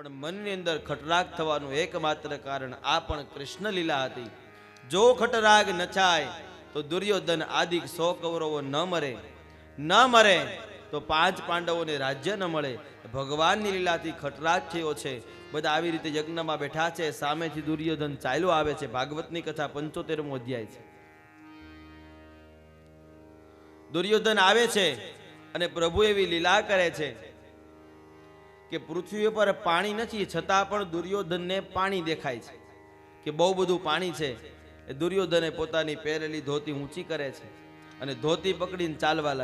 પણ મનની અંદર ખટરાગ થવાનું એકમાત્ર કારણ આ પણ કૃષ્ણ લીલા હતી. જો ખટરાગ નચાય તો દુર્યોધન આદિક 100 કૌરવો ન મરે તો 5 પાંડવોને રાજ્ય ન મળે. ભગવાનની લીલાથી ખટરાગ થયો છે. બધા આવી રીતે યજ્ઞમાં બેઠા છે, સામેથી દુર્યોધન ચાલ્યો આવે છે. ભાગવતની કથા 75મો અધ્યાય છે. દુર્યોધન આવે છે અને પ્રભુ એવી લીલા કરે છે કે પૃથ્વી પર પાણી નથી, છતાં પણ દુર્યોધનને પાણી દેખાય છે કે બહુ બધું પાણી છે. એ દુર્યોધને પોતાની પહેરેલી ધોતી ઊંચી કરે છે અને ધોતી પકડીને ચાલવા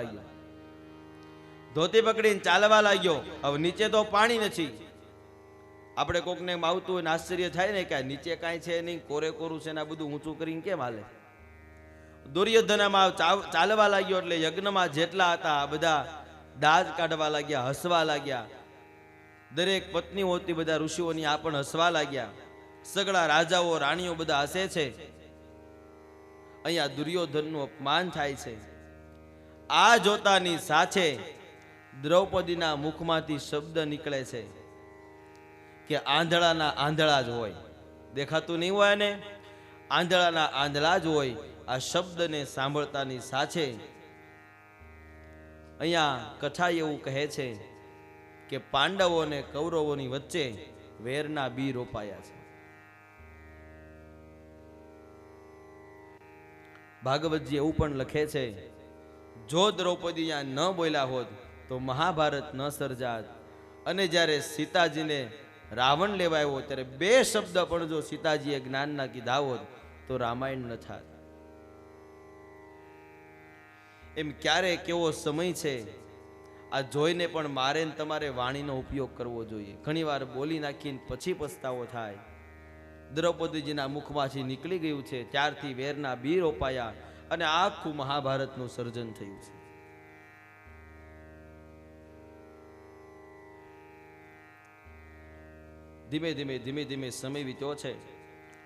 લાગ્યો. હવે નીચે તો પાણી નથી. આપણે કોકને આવતું હોય ને આશ્ચર્ય થાય ને કે નીચે કાંઈ છે નહીં, કોરે કોરું છે ને આ બધું ઊંચું કરીને કેમ હાલે. દુર્યોધનમાં ચાલવા લાગ્યો એટલે યજ્ઞમાં જેટલા હતા બધા દાજ કાઢવા લાગ્યા, હસવા લાગ્યા. દરેક પત્નીઓ હતી બધા ઋષિઓની આ પણ હસવા લાગ્યા. સગળા રાજાઓ રાણીઓ બધા હસે છે. અહીંયા દુર્યોધનનું અપમાન થાય છે. આ જોતાની સાથે દ્રૌપદીના મુખમાંથી શબ્દ નીકળે છે કે આંધળાના આંધળા જ હોય, દેખાતું નહીં હોય ને, આંધળાના આંધળા જ હોય. આ શબ્દને સાંભળતાની સાથે અહીંયા કથા એવું કહે છે કે પાંડવો અને કૌરવોની વચ્ચે વેરના બી રોપાયા છે. ભાગવતજી એવું પણ લખે છે, જો દ્રૌપદી ન બોલ્યા હોત તો મહાભારત ન સર્જાત. અને જ્યારે સીતાજીને રાવણ લેવા આવ્યો ત્યારે 2 શબ્દ પણ જો સીતાજીએ જ્ઞાનના કીધા હોત તો રામાયણ ન થાત. એમ ક્યારે કેવો સમય છે આ જોઈને પણ મારે ને તમારે વાણીનો ઉપયોગ કરવો જોઈએ. ઘણીવાર બોલી નાખીને પછી પસ્તાવો થાય. દ્રૌપદીજીના મુખમાંથી નીકળી ગયું છે ત્યારથી વેરના બી રોપાયા અને આખું મહાભારતનું સર્જન થયું છે. ધીમે ધીમે સમય વીત્યો છે.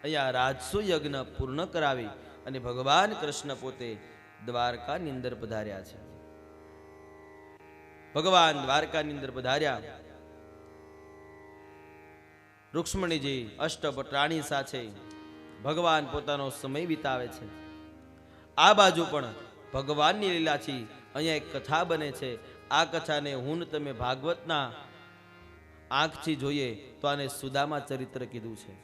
અહીંયા રાજસુ યજ્ઞ પૂર્ણ કરાવી અને ભગવાન કૃષ્ણ પોતે દ્વારકાની અંદર પધાર્યા છે. ભગવાન દ્વારકાની અંદર પધાર્યા. રૂક્ષ્મણીજી અષ્ટપટરાણી સાથે ભગવાન પોતાનો સમય વિતાવે છે. આ બાજુ પણ ભગવાનની લીલાથી અહીંયા એક કથા બને છે. આ કથાને હું તમે ભાગવતના આંખથી જોઈએ તો આને સુદામા ચરિત્ર કીધું છે.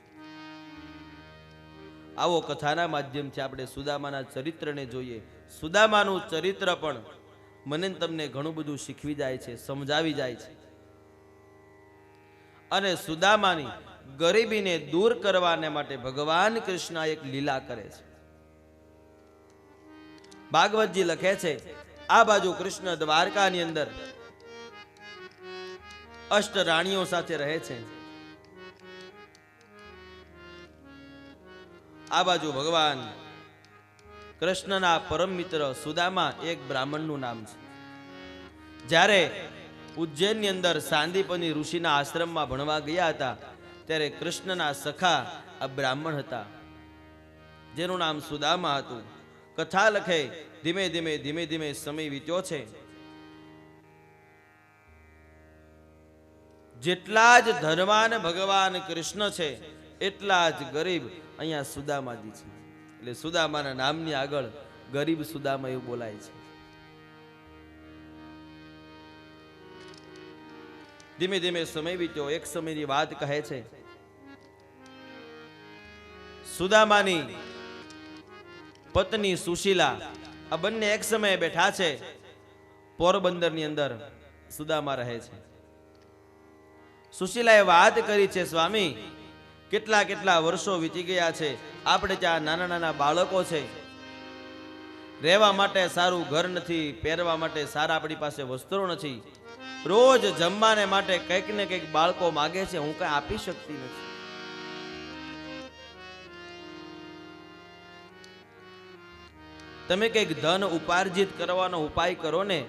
આવો કથાના માધ્યમથી આપણે સુદામાના ચરિત્રને જોઈએ. સુદામાનું ચરિત્ર પણ મને તમને ઘણું બધું શીખવી જાય છે, સમજાવી જાય છે. અને સુદામાની ગરીબીને દૂર કરવાને માટે ભગવાન કૃષ્ણ એક લીલા કરે છે. ભાગવતજી લખે છે, આ બાજુ કૃષ્ણ દ્વારકાની અંદર અષ્ટ રાણીઓ સાથે રહે છે. આ બાજુ ભગવાન કૃષ્ણના પરમ મિત્ર સુદામા એક બ્રાહ્મણનું નામ છે. જ્યારે ઉજ્જૈનની અંદર સાંદીપની ઋષિના આશ્રમમાં ભણવા ગયા હતા ત્યારે કૃષ્ણના સખા આ બ્રાહ્મણ હતા જેનું નામ સુદામા હતું. કથા લખે ધીમે ધીમે સમય વીત્યો છે. જેટલા જ ધનવાન ભગવાન કૃષ્ણ છે એટલા જ ગરીબ અહીંયા સુદામાજી છે. એટલે સુદામાના નામની આગળ ગરીબ સુદામા એવું બોલાય છે. ધીમે સમય વીત્યો. એક સમયની વાત કહે છે, સુદામાની પત્ની સુશીલા આ બંને એક સમયે બેઠા છે. પોરબંદરની અંદર સુદામા રહે છે. સુશીલાએ વાત કરી છે, સ્વામી કેટલા વર્ષો વીતી ગયા છે, આપણે ત્યાં નાના બાળકો છે, રહેવા માટે સારું ઘર નથી, પહેરવા માટે સારા આપણી પાસે વસ્ત્રો નથી, રોજ જમવાને માટે કંઈક ને કંઈક બાળકો માગે છે, હું કઈ આપી શકતી નથી. તમે કંઈક ધન ઉપાર્જિત કરવાનો ઉપાય કરો ને.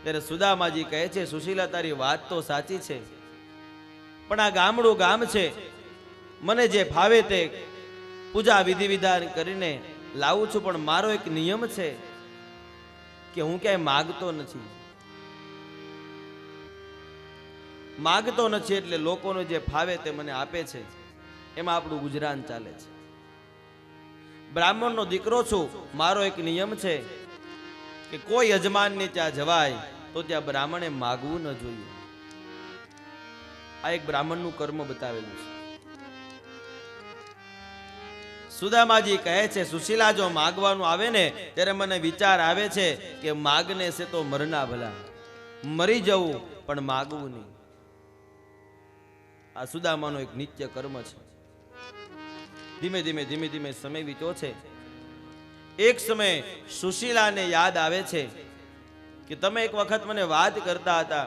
ત્યારે સુદામાજી કહે છે, સુશીલા તારી વાત તો સાચી છે, પણ આ ગામડું ગામ છે, મને જે ભાવે તે પૂજા વિધિ વિધાન કરીને લાવું છું, પણ મારો એક નિયમ છે કે હું ક્યાંય માગતો નથી. માગતો નથી એટલે લોકોને જે ફાવે તે મને આપે છે, એમાં આપણું ગુજરાન ચાલે છે. બ્રાહ્મણનો દીકરો છું, મારો એક નિયમ છે કે કોઈ યજમાનને ત્યાં જવાય તો ત્યાં બ્રાહ્મણે માગવું ન જોઈએ. આ એક બ્રાહ્મણનું કર્મ બતાવેલું છે. સુદામાજી કહે છે, સુશીલા, જો માગવાનું આવે ને ત્યારે મને વિચાર આવે છે કે માગને છે તો મરના ભલા, મરી જવું પણ માગવું નહીં. આ સુદામાનો એક નિત્ય કર્મ છે. ધીમે ધીમે સમય વીત્યો છે. એક સમય સુશીલાને યાદ આવે છે કે તમે એક વખત મને વાત કરતા હતા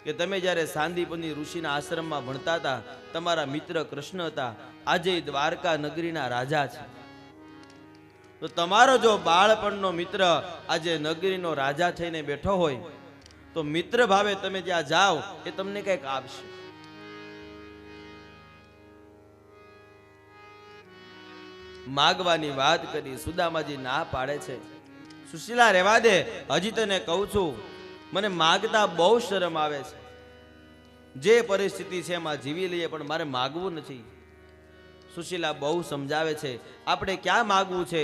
કે તમે જ્યારે સાંદીપની ઋષિના આશ્રમમાં ભણતા હતા, તમારા મિત્ર કૃષ્ણ હતા, આજે દ્વારકા નગરીના રાજા છે. તો તમારો જો બાળપણનો મિત્ર આજે નગરીનો રાજા થઈને બેઠો હોય તો મિત્ર ભાવે તમે ત્યાં જાઓ, એ તમને કંઈક આપશે. માગવાની વાત કરી, સુદામાજી ના પાડે છે. સુશીલા, રહેવા દે, હજી તને કહું છું, મને માગતા બહુ શરમ આવે છે. જે પરિસ્થિતિ છે એમાં જીવી લઈએ, પણ મારે માગવું નથી. સુશીલા બહુ સમજાવે છે, આપણે ક્યાં માગવું છે,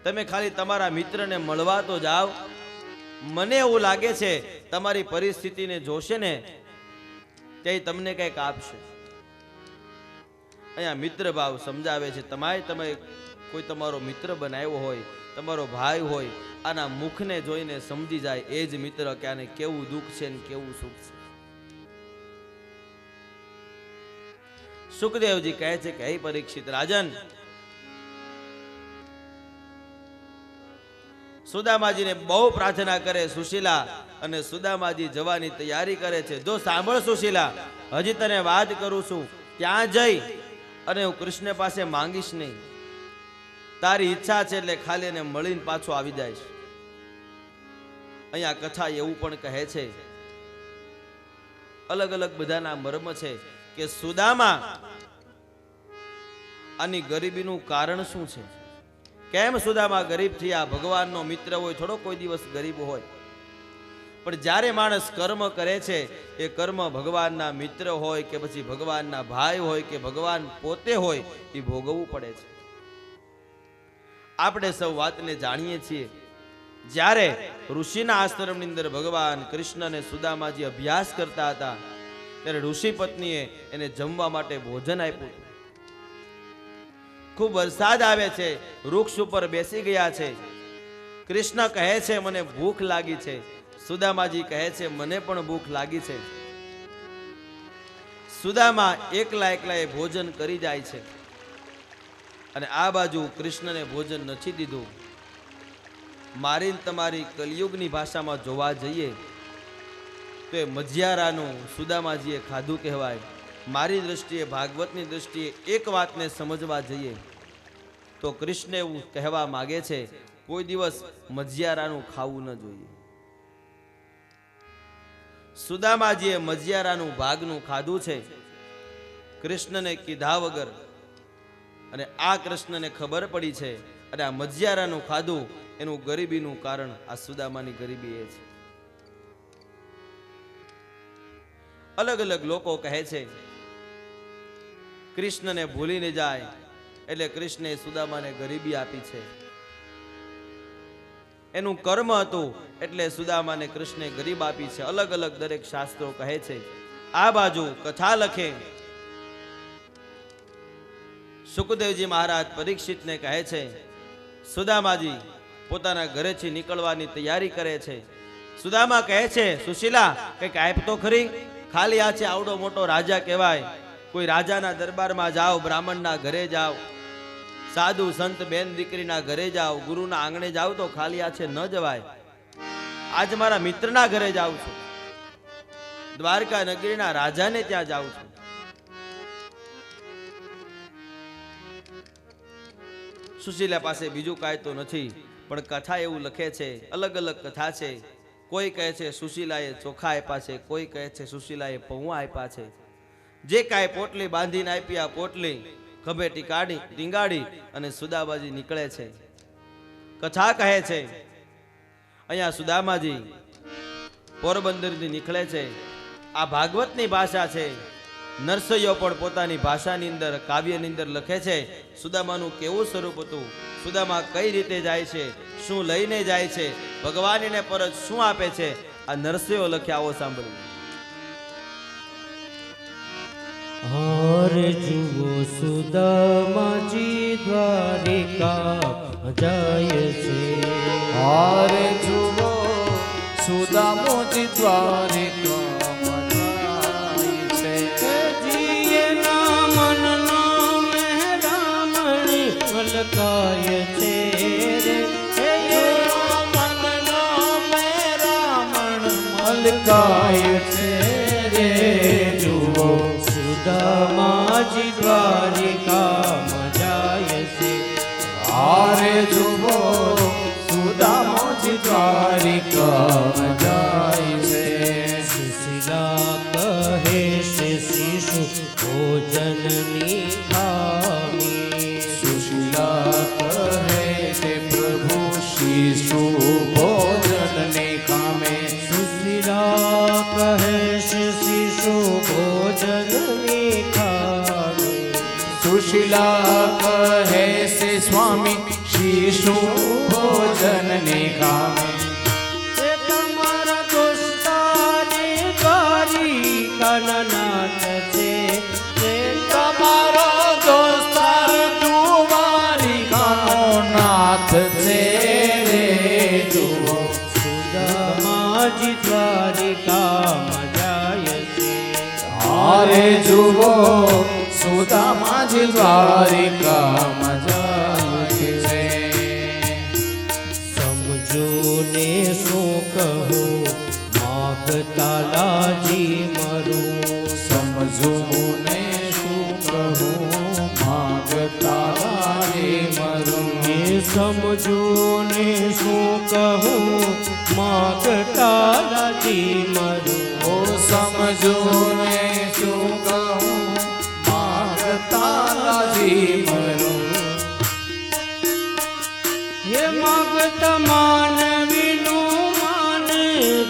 તમે ખાલી તમારા મિત્રને મળવા તો જાઓ. મને એવું લાગે છે તમારી પરિસ્થિતિને જોશે ને તે તમને કંઈક આપશે. અહીંયા મિત્ર ભાવ સમજાવે છે. તમે કોઈ તમારો મિત્ર બનાવ્યો હોય, તમારો ભાઈ હોય, આના મુખને જોઈને સમજી જાય એ જ મિત્ર કે આને કેવું દુઃખ છે ને કેવું સુખ છે. સુખદેવજી કહે છે કે હે પરીક્ષિત રાજન, સુદામાજીને બહુ પ્રાર્થના કરે સુશીલા, અને સુદામાજી જવાની તૈયારી કરે છે. જો સાંભળ સુશીલા, હજી તને વાત કરું છું, ત્યાં જઈ અને હું કૃષ્ણ પાસે માંગીશ નહીં. તારી ઈચ્છા છે એટલે ખાલી એને મળીને પાછો આવી જઈશ. અહીંયા કથા એવું પણ કહે છે, અલગ અલગ બધાના મર્મ છે કે સુદામા આની ગરીબીનું કારણ શું છે, કેમ સુદામા ગરીબ થયા. ભગવાનનો મિત્ર હોય, થોડો કોઈ દિવસ ગરીબ હોય, પણ જ્યારે માણસ કર્મ કરે છે એ કર્મ ભગવાનના મિત્ર હોય કે પછી ભગવાનના ભાઈ હોય કે ભગવાન પોતે હોય, એ ભોગવવું પડે છે. આપણે સૌ વાતને જાણીએ છીએ. જ્યારે ઋષિના આશ્રમની અંદર ભગવાન કૃષ્ણ અને સુદામાજી અભ્યાસ કરતા હતા ત્યારે ઋષિ પત્નીએ એને જમવા માટે ભોજન આપ્યું. ખૂબ વરસાદ આવે છે, વૃક્ષ ઉપર બેસી ગયા છે. કૃષ્ણ કહે છે મને ભૂખ લાગી છે. સુદામાજી કહે છે મને પણ ભૂખ લાગી છે. સુદામા એકલા એ ભોજન કરી જાય છે અને આ બાજુ કૃષ્ણને ભોજન નથી દીધું. મારી તમારી કલિયુગની ભાષામાં જોવા જઈએ તો એ મજિયારાનું સુદામાજીએ ખાધું કહેવાય. મારી દ્રષ્ટિએ, ભાગવતની દ્રષ્ટિએ એક વાતને સમજવા જઈએ તો કૃષ્ણ એવું કહેવા માંગે છે, કોઈ દિવસ મજિયારાનું ખાવું ન જોઈએ. સુદામાજીએ મજિયારાનું ભાગનું ખાધું છે કૃષ્ણને કીધા વગર, અને આ કૃષ્ણને ખબર પડી છે, અને આ મજિયારાનું ખાધું એનું ગરીબીનું કારણ આ સુદામાની ગરીબી એ છે. અલગ અલગ લોકો કહે છે કૃષ્ણને ભૂલીને જાય એટલે કૃષ્ણે સુદામાને ગરીબી આપી છે. એનું કર્મ હતું એટલે સુદામાને કૃષ્ણે ગરીબ આપી છે. અલગ અલગ દરેક શાસ્ત્રો કહે છે. આ બાજુ કથા લખે સુખદેવજી મહારાજ પરીક્ષિતને કહે છે, સુદામાજી પોતાના ઘરેથી નીકળવાની તૈયારી કરે છે. સુદામા કહે છે, સુશીલા, કંઈક આપ તો ખરી, ખાલી આ છે આવડો મોટો રાજા કહેવાય. કોઈ રાજાના દરબારમાં જાઓ, બ્રાહ્મણના ઘરે જાઓ, સાધુ સંત બેન દીકરીના ઘરે જાઓ, ગુરુના આંગણે જાઓ તો ખાલી આ છે ન જવાય. આજ મારા મિત્રના ઘરે જાઉં છું, દ્વારકા નગરીના રાજાને ત્યાં જાઉં છું. સુશીલા પાસે બીજું કાંઈ તો નથી, પણ કથા એવું લખે છે, અલગ અલગ કથા છે. કોઈ કહે છે સુશીલાએ ચોખા આપ્યા છે, કોઈ કહે છે સુશીલાએ પૌવા આપ્યા છે. જે કાંઈ પોટલી બાંધીને આપી, આ પોટલી ખભેટી કાઢી ટીંગાડી અને સુદામાજી નીકળે છે. કથા કહે છે અહીંયા સુદામાજી પોરબંદરથી નીકળે છે આ ભાગવતની ભાષા છે. નરસૈયો પણ પોતાની ભાષાની અંદર કાવ્યની અંદર લખે છે સુદામાનું કેવું સ્વરૂપ હતું, સુદામા કઈ રીતે જાય છે, શું લઈને જાય છે, ભગવાન એને પરત શું આપે છે. આ નરસૈયો લખે. આવો સાંભળ્યું. और जुओ सुदामाजी द्वारिका જાય છે. और जुओ सुदामोजी द्वारिका જાય છે. જીએ ના મનનો મહેરામણી મલકાય છે રે. મનનો મેરામણ મલકાય છે રે. જુઓ સુદામાજી દ્વારિકામાં જાય છે. આરે જુઓ સુદામોજી દ્વારિકામાં જાય છે. સુશીલા કહે છે શિશુ ભોજનની ખામી. સુશીલા કહે છે પ્રભુ શિશુ ભોજનને ખામે. સુશીલા કહે છે શિશુ ભોજનની ખામી. સુશીલા કહે છે સ્વામી શિશુ ભોજનને ખામે. એ તમારા દોસ્તાની દ્વારિકાના નાથ છે. તમારો દોસ્તાર દ્વારિકાનો નાથ છે રે. જુઓ સુદામાજી દ્વારિકામાં જાય છે. આરે જુઓ સુદામાજી દ્વારિકામાં જાય છે. સમજો ને શું કહું માગતા લાજી મરું. સમજવું ને શું કહું માગતા રે મરું. એ સમજો ને શું કહું માગતા લાજી મરું. ઓ સમજવું ને શું કહું માગતા રાજી મરું. હે માગતા માનવીનું માન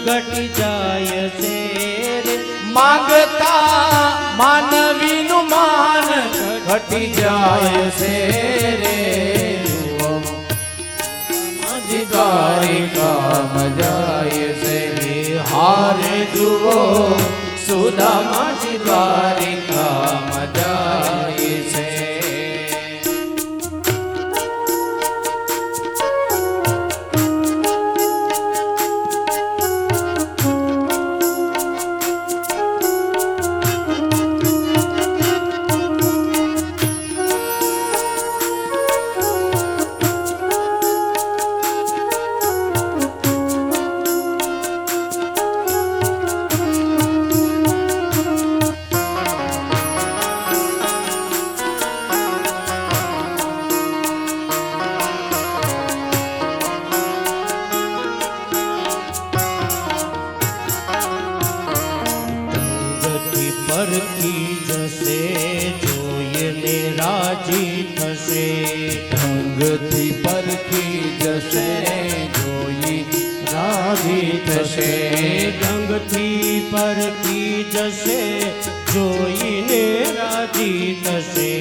ઘટી જાય છે રે. માગતા માનવીનું માન ઘટી જાય છે રે. જુઓ માજી દ્વારિકામાં જાય છે. હારે જુઓ સુદામાજી દ્વારિકામાં જાય છે. ગતિ પરથી જશે જોઈને રાજી થશે. ઢંગથી પરખી જશે જોઈ રાજી થશે. ઢંગથી પરથી જશે જોઈને રાજી થશે.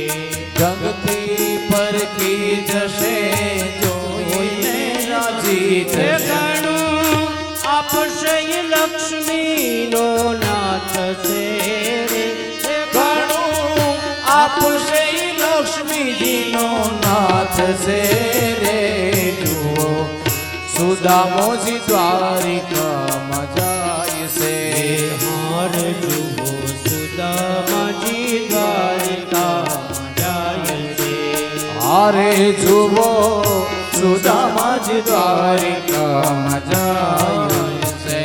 ઢંગથી પરખી જશે જોઈને રાજી થશે. ઘણું આપશે લક્ષ્મીનો નાથ છે રે. ઘણું આપશે લક્ષ્મીજીનો નાથ છે રે. જુઓ સુદામોજી દ્વારિકામાં જાય છે. હાર જુઓ સુદામાજી દ્વારિકામાં જાય છે. હારે જુઓ સુદામાજી દ્વારિકામાં જાય છે.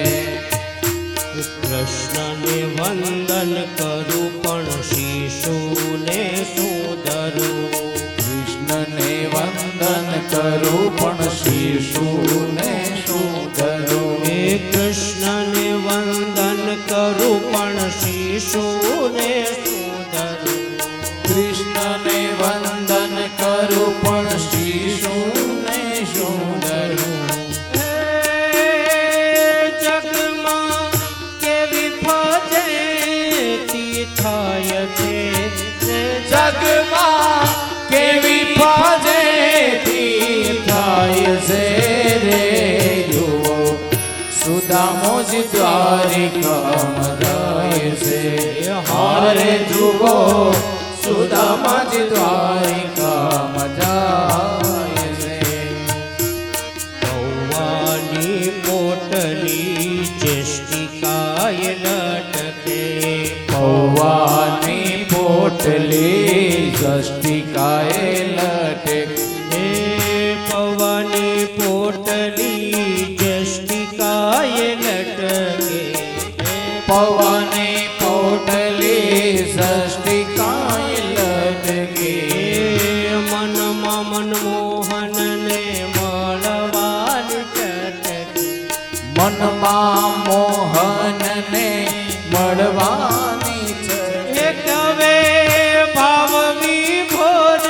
કૃષ્ણને વંદન કરું પણ શિશુને શું ધરું. કૃષ્ણને વંદન કરું પણ શિશુને શું ધરું. હે કૃષ્ણને વંદન કરું પણ શિશુને શું ધરું. કૃષ્ણને વંદન કરું પણ શિશુને શું ધરું. હે દ્વારિકામાં જાય છે. હારે જુઓ સુદામાજી દ્વારિકામાં જાય છે. પૌવાની પોટલી ચેષ્ટિકાએ લટકે પૌવાની પોટલી જષ્ટિકાએ લટકે. હે પૌવાની પોટલી ચેષ્ટિકાએ લટકે પૌવાની પોટલી જષ્ટિકાએ લટકે. મનમાં મનમોહનને મળવાની ચટકે મનમાં મોહનને મળવાની છે. એક હવે ભાવ વિભોર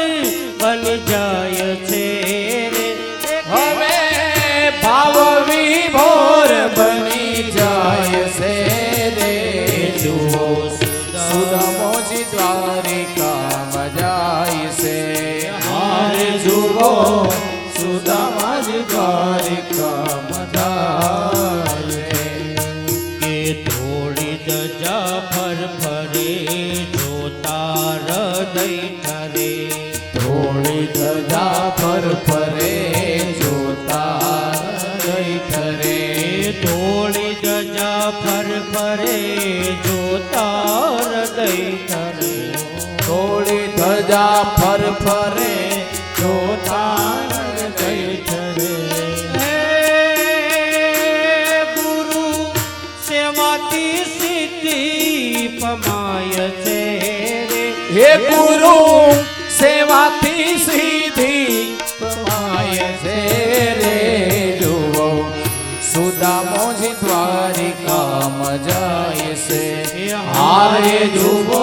બની જાય છે રે. હવે ભાવ વિભોર બની જાય છે રે. જુઓ સુદામોજી દ્વારિકામાં જાય છે. હારે જુઓ સુદામાજી દ્વારિકામાં જાય છે. કે થોડી દજા ફર ફરે જોતા હૃદય ઠરે થોડી ધજા ફર ફરે જોતા રહી ઠરે. થોડી દજા ફર ફરે જોતા હૃદય ઠરે થોડી ધજા ફર ફરે જોતા રહી ઠરે. હે ગુરુ સેવાથી સિદ્ધિ પમાય છે રે. હે ગુરુ સેવાથી સીધી પમાય છે રે. જુઓ સુદામોજી દ્વારિકામાં જાય છે. હારે જુઓ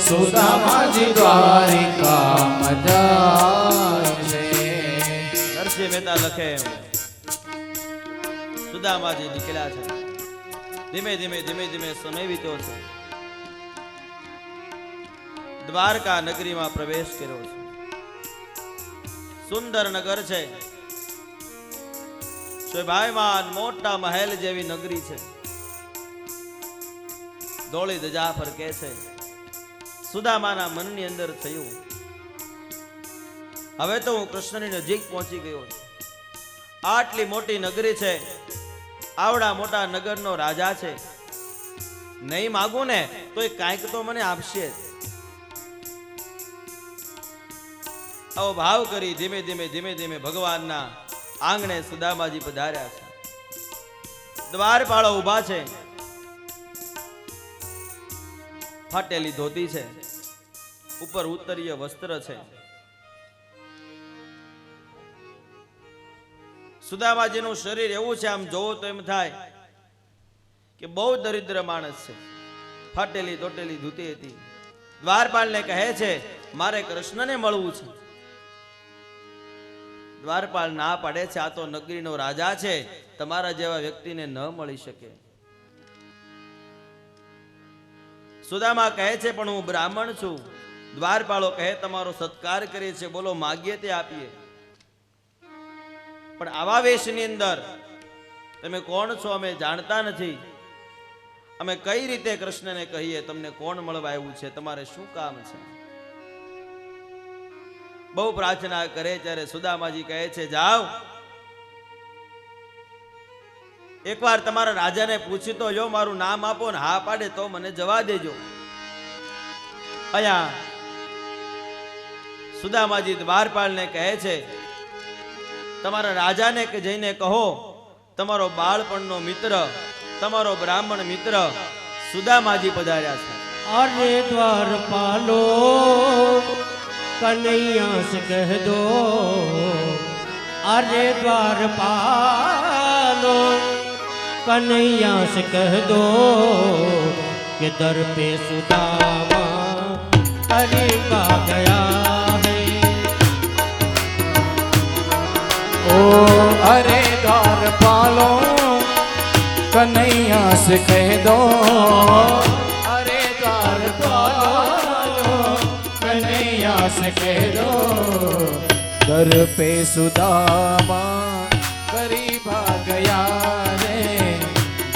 સુદામાજી દ્વારિકામાં જાય છે. નરસિંહ મહેતા લખે એમ, સુદામાજી નીકળ્યા છે. ધીમે ધીમે ધીમે ધીમે સમય વીત્યો છે. દ્વારકા નગરીમાં પ્રવેશ કર્યો છે. સુંદર નગર છે. શોભાયમાન મોટા મહેલ જેવી નગરી છે. ધોળી ધજા ફરકે છે. સુદામાના મનની અંદર થયું, હવે તો હું કૃષ્ણની નજીક પહોંચી ગયો છું. આટલી મોટી નગરી છે, આવડા મોટા નગરનો રાજા છે. નહીં માગું ને તો એ કાંઈક તો મને આપશે. આવો ભાવ કરી ધીમે ધીમે ધીમે ધીમે ભગવાનના આંગણે સુદામાજી પધાર્યા છે. દ્વારપાળો ઊભા છે. ફાટેલી ધોતી છે, ઉપર ઉત્તરીય વસ્ત્ર છે. સુદામાજીનું શરીર એવું છે, આમ જોવો તો એમ થાય કે બહુ દરિદ્ર માણસ છે. ફાટેલી તોટેલી ધોતી હતી. દ્વારપાળને કહે છે, મારે કૃષ્ણને મળવું છે. દ્વારપાળ ના પાડે છે, આ તો નગરીનો રાજા છે, તમારા જેવા વ્યક્તિને ન મળી શકે. સુદામા કહે છે, પણ હું બ્રાહ્મણ છું. દ્વારપાળો કહે, તમારો સત્કાર કરીએ છે, બોલો માગીએ તે આપીએ. પણ આવા વેશની અંદર તમે કોણ છો અમે જાણતા નથી. અમે કઈ રીતે કૃષ્ણને કહીએ તમને કોણ મળવા આવ્યું છે, તમારે શું કામ છે? બહુ પ્રાર્થના કરે ત્યારે સુદામાજી કહે છે, જાઓ એકવાર તમારા રાજાને પૂછી તો જો, મારું નામ આપો ને હા પાડે તો મને જવા દેજો. અહીંયા સુદામાજી દ્વારપાળને કહે છે, તમારા રાજાને કે જઈને કહો, તમારો બાળપણનો મિત્ર, તમારો બ્રાહ્મણ મિત્ર સુદામાજી પધાર્યા છે. અરે દ્વારપાલો કનૈયા સે કહ દો, અરે દ્વારપાલો कन्हैया से कह दो कि दर पे सुदामा करीब आ गया है। ओ अरे द्वारपालो कन्हैया से कह दो, अरे द्वारपालो कन्हैया से कह दो, दर पे सुदामा करीब आ गया रे,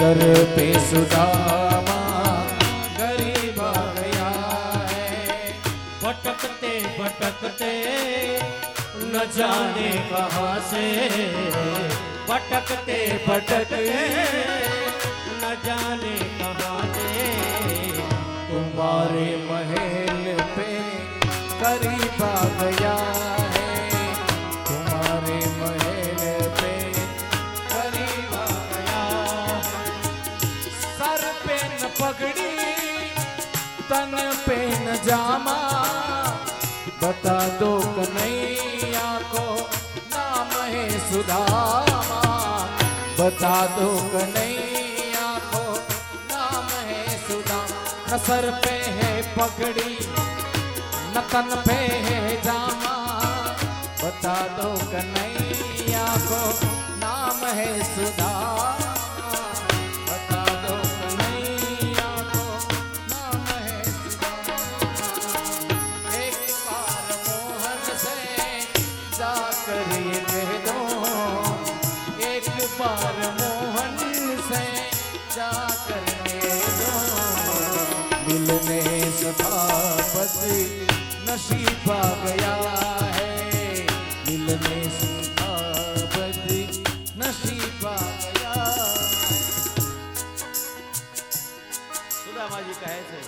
दर पे सुदामा गरीब गया है। भटकते भटकते न जाने कहाँ से, भटकते भटकते न जाने कहाँ से, तुम्हारे महल पे करीब आ गया है। तुम्हारे महल पे करीब आ गया है। सर पे न पगड़ी तन पे न जामा, बता दो कन्हैया को नाम है सुदामा। बता दो कन्हैया को नाम है सुदामा। न सर पे है पगड़ी न तन पे है जामा, बता दो कन्हैया को नाम है सुदामा। बता दो कन्हैया को नाम है सुदामा। एक बार मोहन से जाकर ये कह दो, एक बार मोहन से जाकर कह दो, मिलने सुधापति नसीब आ गया है। मिलने सुधापति नसीब आ गया है। સુદામાજી કહે છે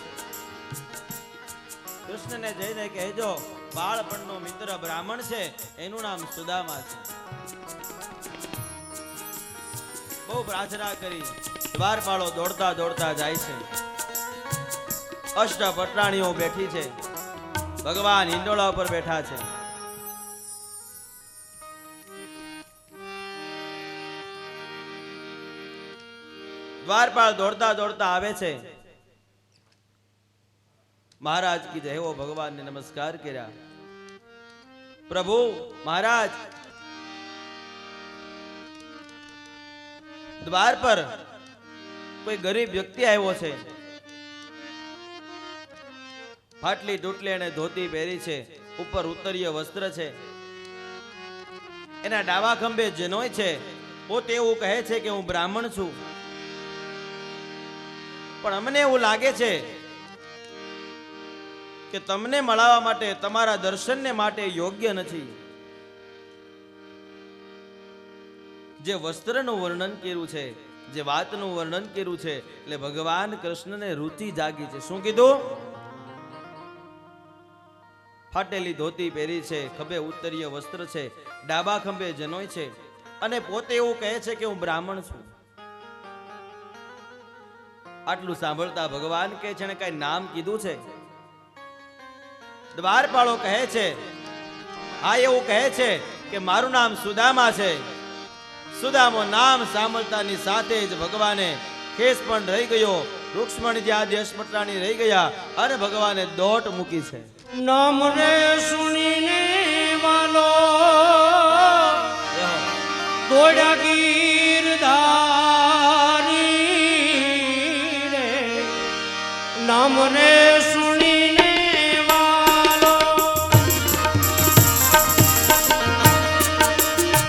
કૃષ્ણને જઈને કહેજો બાળપણનો મિત્ર બ્રાહ્મણ છે, એનું નામ સુદામા છે. બહુ પ્રાર્થના કરી દ્વારપાળો દોડતા દોડતા જાય છે. અષ્ટ પટરાણીઓ બેઠી છે, ભગવાન હિંડોળા ઉપર બેઠા છે. દ્વારપાળ દોડતા દોડતા આવે છે. મહારાજ કી જય હો, ભગવાન ને નમસ્કાર કર્યા. પ્રભુ મહારાજ, દ્વાર પર કોઈ ગરીબ વ્યક્તિ આવ્યો છે. ફાટલી ટૂટલી અને ધોતી પહેરી છે, ઉપર ઉત્તરીય વસ્ત્ર છે. એના ડાવા ખંભે જનોય છે. પોતે એવું કહે છે કે હું બ્રાહ્મણ છું, પણ અમને એવું લાગે છે કે તમને મળવા માટે, તમારા દર્શનને માટે યોગ્ય નથી. જે વસ્ત્રનું વર્ણન કર્યું છે, જે વાતનું વર્ણન કર્યું છે, એટલે ભગવાન કૃષ્ણને રુચિ જાગી છે. શું કીધું? ફાટેલી ધોતી પહેરી છે, ખભે ઉત્તરીય વસ્ત્ર છે, ડાબા ખંભે જનોય છે, અને પોતે એવું કહે છે કે હું બ્રાહ્મણ છું. આટલું સાંભળતા ભગવાન કહે છે, કઈ નામ કીધું છે? દ્વારપાળો કહે છે, હા એવું કહે છે કે મારું નામ સુદામા છે. સુદામો નામ સાંભળતાની સાથે જ ભગવાને ખેસ પણ રહી ગયો, રૂક્ષ્મણી આદિ અષ્ટપટરાણી રહી ગયા, અને ભગવાને દોટ મૂકી છે. नाम रे सुनीने वालो दौड़ा गिरधारी रे, नाम रे सुनीने वालो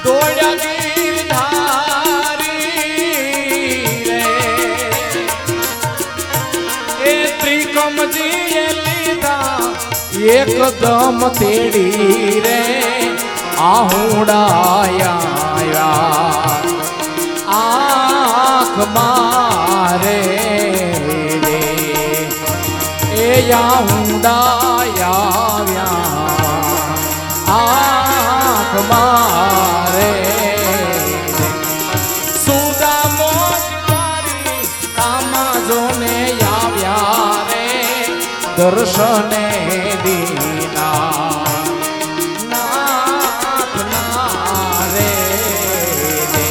दौड़ा गिरधारी रे, ए त्रिकम जी एकदम तेड़ी रे आहूडाया आँख मारे रे, ए आहूडाया आँख मारे सुदामो मारी कामाजो ने आव्या रे दर्शने दीना नाथ नारे रे,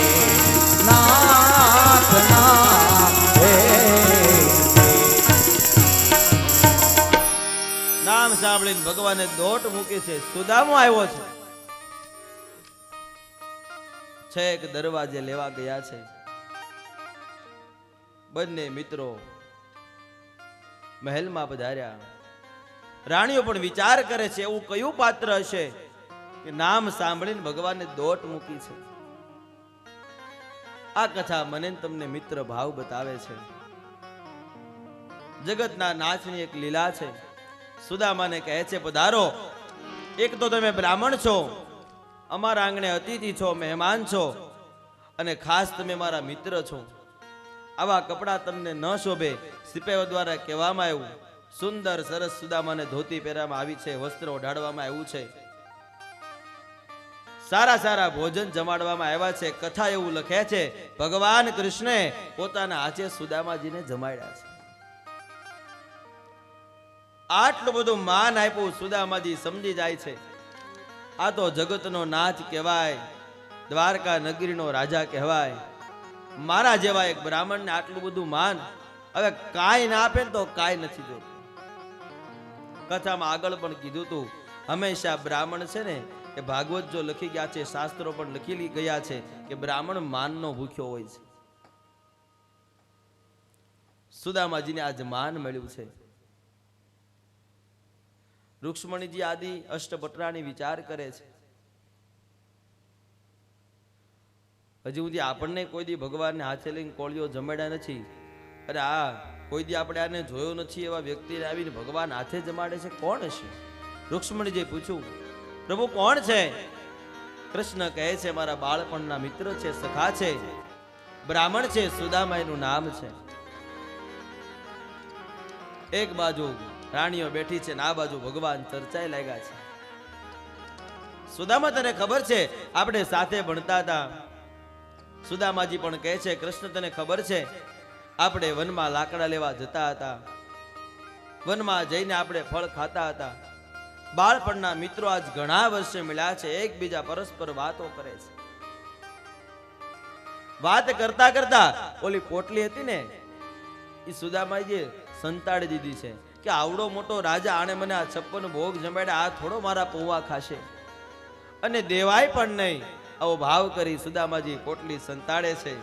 नाथ नारे रे। નામ સાંભળીને ભગવાને દોટ મૂકી છે. સુદામો આવ્યો છે, છેક દરવાજે લેવા ગયા છે. બંને મિત્રો મહેલમાં પધાર્યા. રાણીઓ પણ વિચાર કરે છે એવું કયું પાત્ર હશે કે નામ સાંભળીને ભગવાને દોટ મૂકી છે. આ કથા મને ને તમને મિત્ર ભાવ બતાવે છે. જગતના નાચની એક લીલા છે. સુદામાને કહે છે, પધારો. એક તો તમે બ્રાહ્મણ છો, અમારા આંગણે અતિથિ છો, મહેમાન છો, અને ખાસ તમે મારા મિત્ર છો. આવા કપડા તમને ન શોભે. સિપાહીઓ દ્વારા કહેવામાં આવ્યું, સુંદર સરસ સુદામાને ધોતી પહેરવામાં આવી છે, વસ્ત્ર ઓઢાડવામાં આવ્યું છે, સારા સારા ભોજન જમાડવામાં આવ્યા છે. કથા એવું લખે છે, ભગવાન કૃષ્ણે પોતાના હાથે સુદામાજીને જમાડ્યા છે. આટલું બધું માન આપ્યું. સુદામાજી સમજી જાય છે, આ તો જગતનો નાથ કહેવાય, દ્વારકા નગરીનો રાજા કહેવાય. મારા જેવા એક બ્રાહ્મણને આટલું બધું માન. હવે કાંઈ ના આપે તો કાંઈ નથી જોતું. કથામાં આગળ પણ કીધું તું, હંમેશા બ્રાહ્મણ છે ને એ ભાગવત જો લખી ગયા છે, શાસ્ત્રો પણ લખી ગયા છે કે બ્રાહ્મણ માનનો ભૂખ્યો હોય છે. સુદામાજીને આજ માન મળ્યું છે. રૂક્ષ્મણીજી આદિ અષ્ટભટ્રાણી વિચાર કરે છે, હજી સુધી આપણને કોઈ દી ભગવાનને હાથે લઈને કોળીઓ જમાડ્યા નથી. અરે આ કોઈ દી આપણે આને જોયો નથી, એવા વ્યક્તિને આવીને ભગવાન હાથે જમાડે છે, કોણ હશે? રૂક્ષ્મણીજીએ પૂછ્યું, પ્રભુ કોણ છે? કૃષ્ણ કહે છે, મારા બાળપણના મિત્ર છે, સખા છે, બ્રાહ્મણ છે, સુદામા એનું નામ છે. એક બાજુ રાણીઓ બેઠી છે ને આ બાજુ ભગવાન ચર્ચાએ લાગ્યા છે. સુદામા, તને ખબર છે આપણે સાથે ભણતા હતા? સુદામાજી પણ કહે છે, કૃષ્ણ તને ખબર છે આપણે વનમાં લાકડા લેવા જતા હતા, વનમાં જઈને આપણે ફળ ખાતા હતા. બાળપણના મિત્રો આજ ઘણા વર્ષે મળ્યા છે, એકબીજા પરસ્પર વાતો કરે છે. વાત કરતા કરતા ઓલી પોટલી હતી ને એ સુદામાજીએ સંતાડી દીધી છે કે આવડો મોટો રાજા, આણે મને આ 56 ભોગ જમાડ્યા, આ થોડો મારા પૌવા ખાશે, અને દેવાય પણ નહીં. આવો ભાવ કરી સુદામાજી પોટલી સંતાડે છે.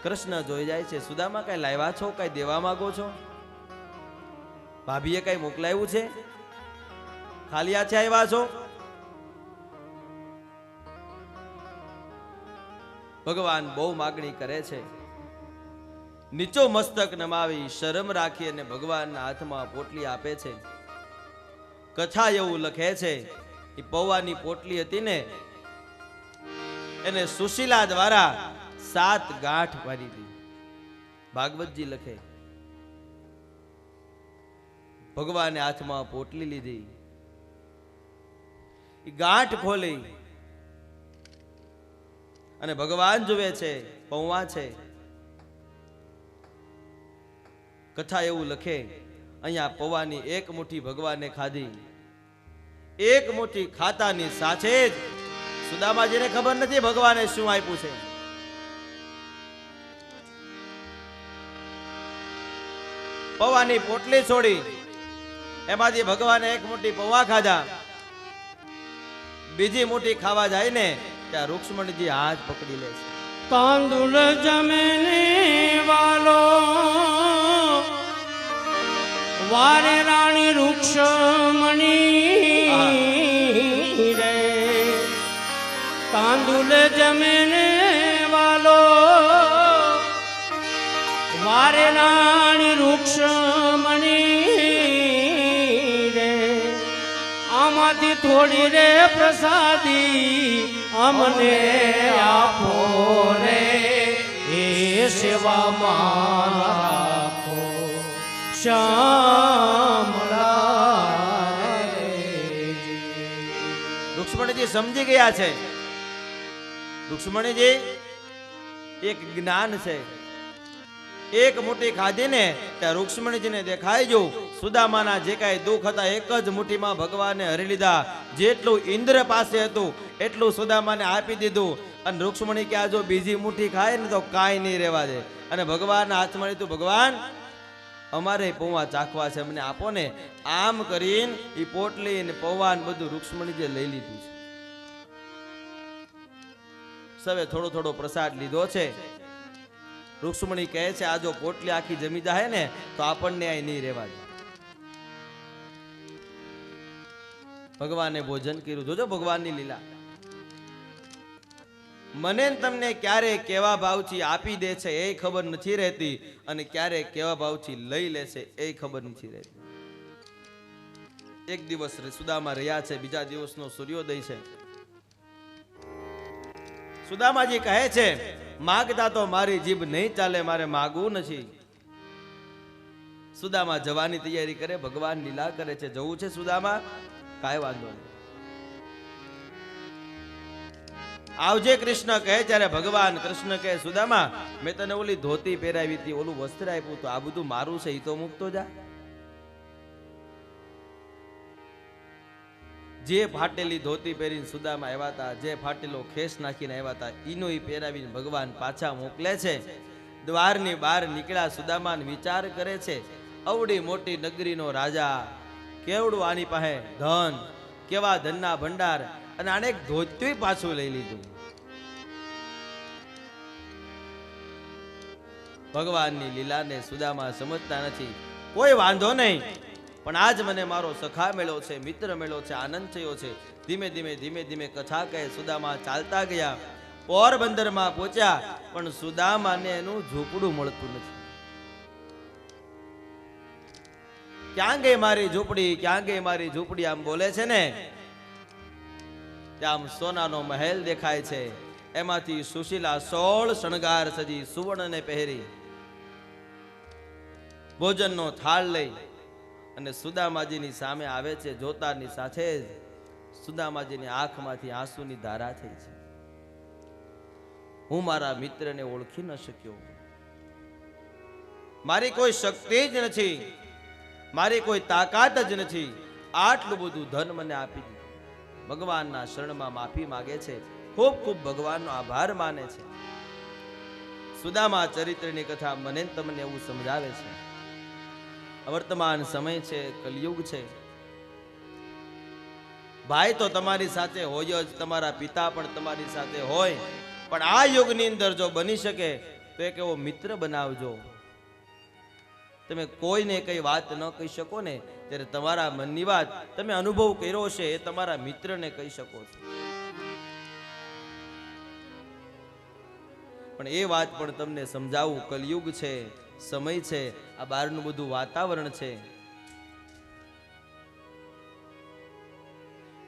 કૃષ્ણ જોઈ જાય છે, સુદામા કઈ લાવ્યા છો? કઈ દેવા માંગો છો? ભાભીએ કઈ મોકલાવ્યું છે? ખાલી હાથે આવ્યા છો? ભગવાન બહુ માગણી કરે છે. નીચો મસ્તક નમાવી શરમ રાખી અને ભગવાનના હાથમાં પોટલી આપે છે. કથા એવું લખે છે, એ પૌવાની પોટલી હતી ને એને સુશીલા દ્વારા 7 ગાંઠ મારી હતી. ભાગવતજી લખે, ભગવાને હાથમાં પોટલી લીધી, એ ગાંઠ ખોલી અને ભગવાન જુએ છે, પૌવા છે. કથા એવું લખે, અહીંયા પૌવાની એક મુઠ્ઠી ભગવાને ખાધી. એક મુઠ્ઠી ખાતાની સાથે જ સુદામાજીને ખબર નથી ભગવાને શું આપ્યું છે. પૌવાની પોટલી છોડી એમાંથી ભગવાને એક મુઠ્ઠી પૌવા ખાધા. બીજી મુઠ્ઠી ખાવા જાય ને ત્યાં રૂક્ષ્મણીજી હાથ પકડી લે છે. તાંદુલ જમીને વાલો વારે રાણી રૂક્ષમણી રે, તાંદુલ જમીને વાલો વારે રાણી રૂક્ષમણી રે, આમાંથી થોડી રે પ્રસાદી અમને આપો રે, એ સેવામાં રાખો શ્યામળા રે. રૂક્ષ્મણીજી સમજી ગયા છે. રૂક્ષ્મણીજી એક જ્ઞાન છે. એક મુઠ્ઠી ખાધીને ત્યાં રૂક્ષ્મણીજીને દેખાઈ ગયું સુદામાના જે કાંઈ દુઃખ હતા એક જ મુઠ્ઠીમાં ભગવાને હરી લીધા. જેટલું ઇન્દ્ર પાસે હતું એટલું સુદામાને આપી દીધું. અને રૂક્ષ્મણી કે આ જો બીજી મુઠ્ઠી ખાય ને તો કાંઈ નહીં રહેવા દે. અને ભગવાનના હાથમાં લીધું, ભગવાન અમારે પૌવા ચાખવા છે, અમને આપો ને. આમ કરીને એ પોટલી ને પૌવા બધું રૂક્ષ્મણીજીએ લઈ લીધું છે. સવે થોડો થોડો પ્રસાદ લીધો છે. રૂક્ષ્મણી કહે છે, આ જો પોટલી આખી જમી જાય ને તો આપણને અહીં નહીં રહેવા દે. ભગવાને ભોજન કર્યું. જોજો ભગવાનની લીલા. મને ને તમને ક્યારે કેવા ભાવથી આપી દે છે એ ખબર નથી રહેતી, અને ક્યારે કેવા ભાવથી લઈ લે છે એ ખબર નથી રહેતી. એક દિવસ સુદામા રહ્યા છે, બીજા દિવસનો સૂર્યોદય છે. સુદામાજી કહે છે, માગતા તો મારી જીભ નહીં ચાલે, મારે માગવું નથી. સુદામા જવાની તૈયારી કરે, ભગવાન લીલા કરે છે. જવું છે સુદામા? કાંઈ વાંધો નહીં, આવજે કૃષ્ણ કહે. ત્યારે ભગવાન કૃષ્ણ કહે, સુદામા મેં તને ઓલી ધોતી પહેરાવી હતી, ઓલું વસ્ત્ર આપ્યું તો આ બધું મારું છે, એ તો મૂકતો જા. જે ફાટેલી ધોતી પહેરીને સુદામા આવ્યા હતા, જે ફાટેલો ખેસ નાખીને આવ્યા હતા, ઈનો ઈ પહેરાવીને ભગવાન પાછા મોકલે છે. દ્વારની બહાર નીકળ્યા સુદામાને વિચાર કરે છે, અવડી મોટી નગરીનો રાજા, કેવડું આની પાસે ધન, કેવા ધનના ભંડાર, અને આને એક ધોત્યું પાછું લઈ લીધું. ભગવાનની લીલાને સુદામા સમજતા નથી. કોઈ વાંધો નહીં, પણ આજ મને મારો સખા મેળો છે, મિત્ર મેળો છે, આનંદ થયો છે. ધીમે ધીમે ધીમે ધીમે કથા કહે. સુદામા ચાલતા ગયા, પોરબંદરમાં પહોંચ્યા, પણ સુદામાને એનું ઝૂંપડું મળતું નથી. ક્યાં ગઈ મારી ઝૂંપડી, ક્યાં ગઈ મારી ઝૂંપડી આમ બોલે છે ને, ત્યાં સોનાનો મહેલ દેખાય છે. એમાંથી સુશીલા 16 શણગાર સજી સુવર્ણને પહેરી ભોજનનો થાળ લઈ અને સુદામાજીની સામે આવે છે. જોતાની સાથે જ સુદામાજીની આંખમાંથી આંસુની ધારા થઈ છે. હું મારા મિત્રને ઓળખી ન શક્યો, મારી કોઈ શક્તિ જ નથી, મારી કોઈ તાકાત જ નથી, આટલું બધું ધન મને આપી દીધું. ભગવાનના શરણમાં માફી માંગે છે, ખૂબ ખૂબ ભગવાનનો આભાર માને છે. સુદામા ચરિત્રની કથા મને તમને એવું સમજાવે છે. વર્તમાન સમય છે, કલયુગ છે. ભાઈ તો તમારી સાથે હોય જ, તમારા પિતા પણ તમારી સાથે હોય, પણ આ યુગની અંદર જો બની શકે તો એક એવો મિત્ર બનાવજો. તમે કોઈને કઈ વાત ન કહી શકો ને, ત્યારે તમારા મનની વાત તમે અનુભવ કર્યો છે એ તમારા મિત્રને કહી શકો છો. પણ એ વાત પણ તમને સમજાવું, કલયુગ છે, સમય છે, આ બહારનું બધું વાતાવરણ છે.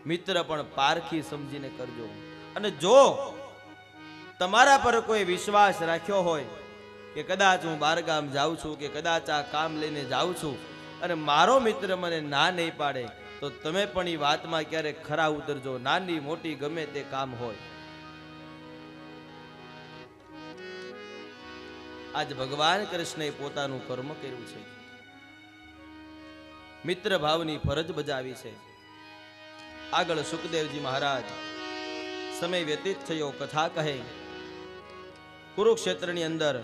મિત્ર પણ પારખી સમજીને કરજો. અને જો તમારા પર કોઈ વિશ્વાસ રાખ્યો હોય કે કદાચ હું બહારગામ જાઉં છું, કે કદાચ આ કામ લઈને જાઉં છું, અને મારો મિત્ર મને ના નહીં પાડે, તો તમે પણ એ વાતમાં ક્યારેક ખરા ઉતરજો. નાની મોટી ગમે તે કામ હોય. આજ ભગવાન કૃષ્ણએ પોતાનું કર્મ કર્યું છે, મિત્ર ભાવની ફરજ બજાવી છે. આગળ સુખદેવજી મહારાજ, સમય વ્યતીત થયો, કથા કહે. કુરુક્ષેત્રની અંદર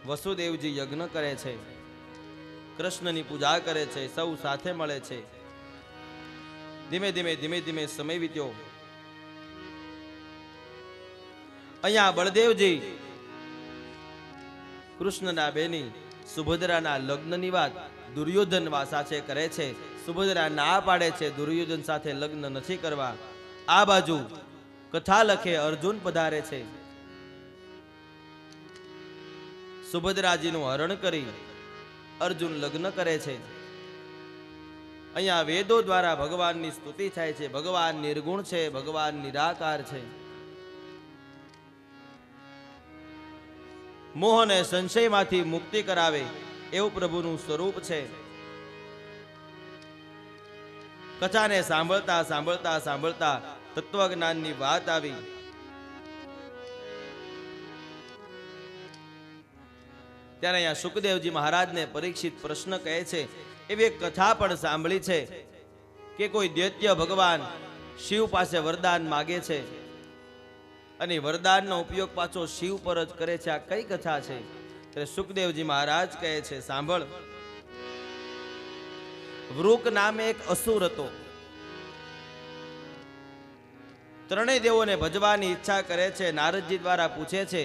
વસુદેવજી યજ્ઞ કરે છે, કૃષ્ણની પૂજા કરે છે, સૌ સાથે મળે છે. ધીમે ધીમે ધીમે ધીમે સમય વીત્યો. અહીંયા બળદેવજી કૃષ્ણના બેની સુભદ્રાના લગ્નની વાત દુર્યોધન સાથે કરે છે. સુભદ્રા ના પાડે છે, દુર્યોધન સાથે લગ્ન નથી કરવા. આ બાજુ કથા લખે અર્જુન પધારે છે. સુભદ્રાજીનું હરણ કરી અર્જુન લગ્ન કરે છે. અહીંયા વેદો દ્વારા ભગવાનની સ્તુતિ થાય છે. ભગવાન નિર્ગુણ છે, ભગવાન નિરાકાર છે. મોહને સંશયમાંથી મુક્તિ કરાવે એવું પ્રભુનું સ્વરૂપ છે. કથાને સાંભળતા સાંભળતા સાંભળતા તત્વજ્ઞાનની વાત આવી. ત્યારે અહીંયા સુખદેવજી મહારાજને પરીક્ષિત પ્રશ્ન કહે છે. એવી એક કથા પણ સાંભળી છે કે કોઈ દૈત્ય ભગવાન શિવ પાસે વરદાન માગે છે અને વરદાનનો ઉપયોગ પાછો શિવ પર જ કરે છે. આ કઈ કથા છે? ત્યારે સુખદેવજી મહારાજ કહે છે, સાંભળ. વૃક નામે એક અસુર હતો. ત્રણેય દેવોને ભજવાની ઈચ્છા કરે છે. નારદજી દ્વારા પૂછે છે,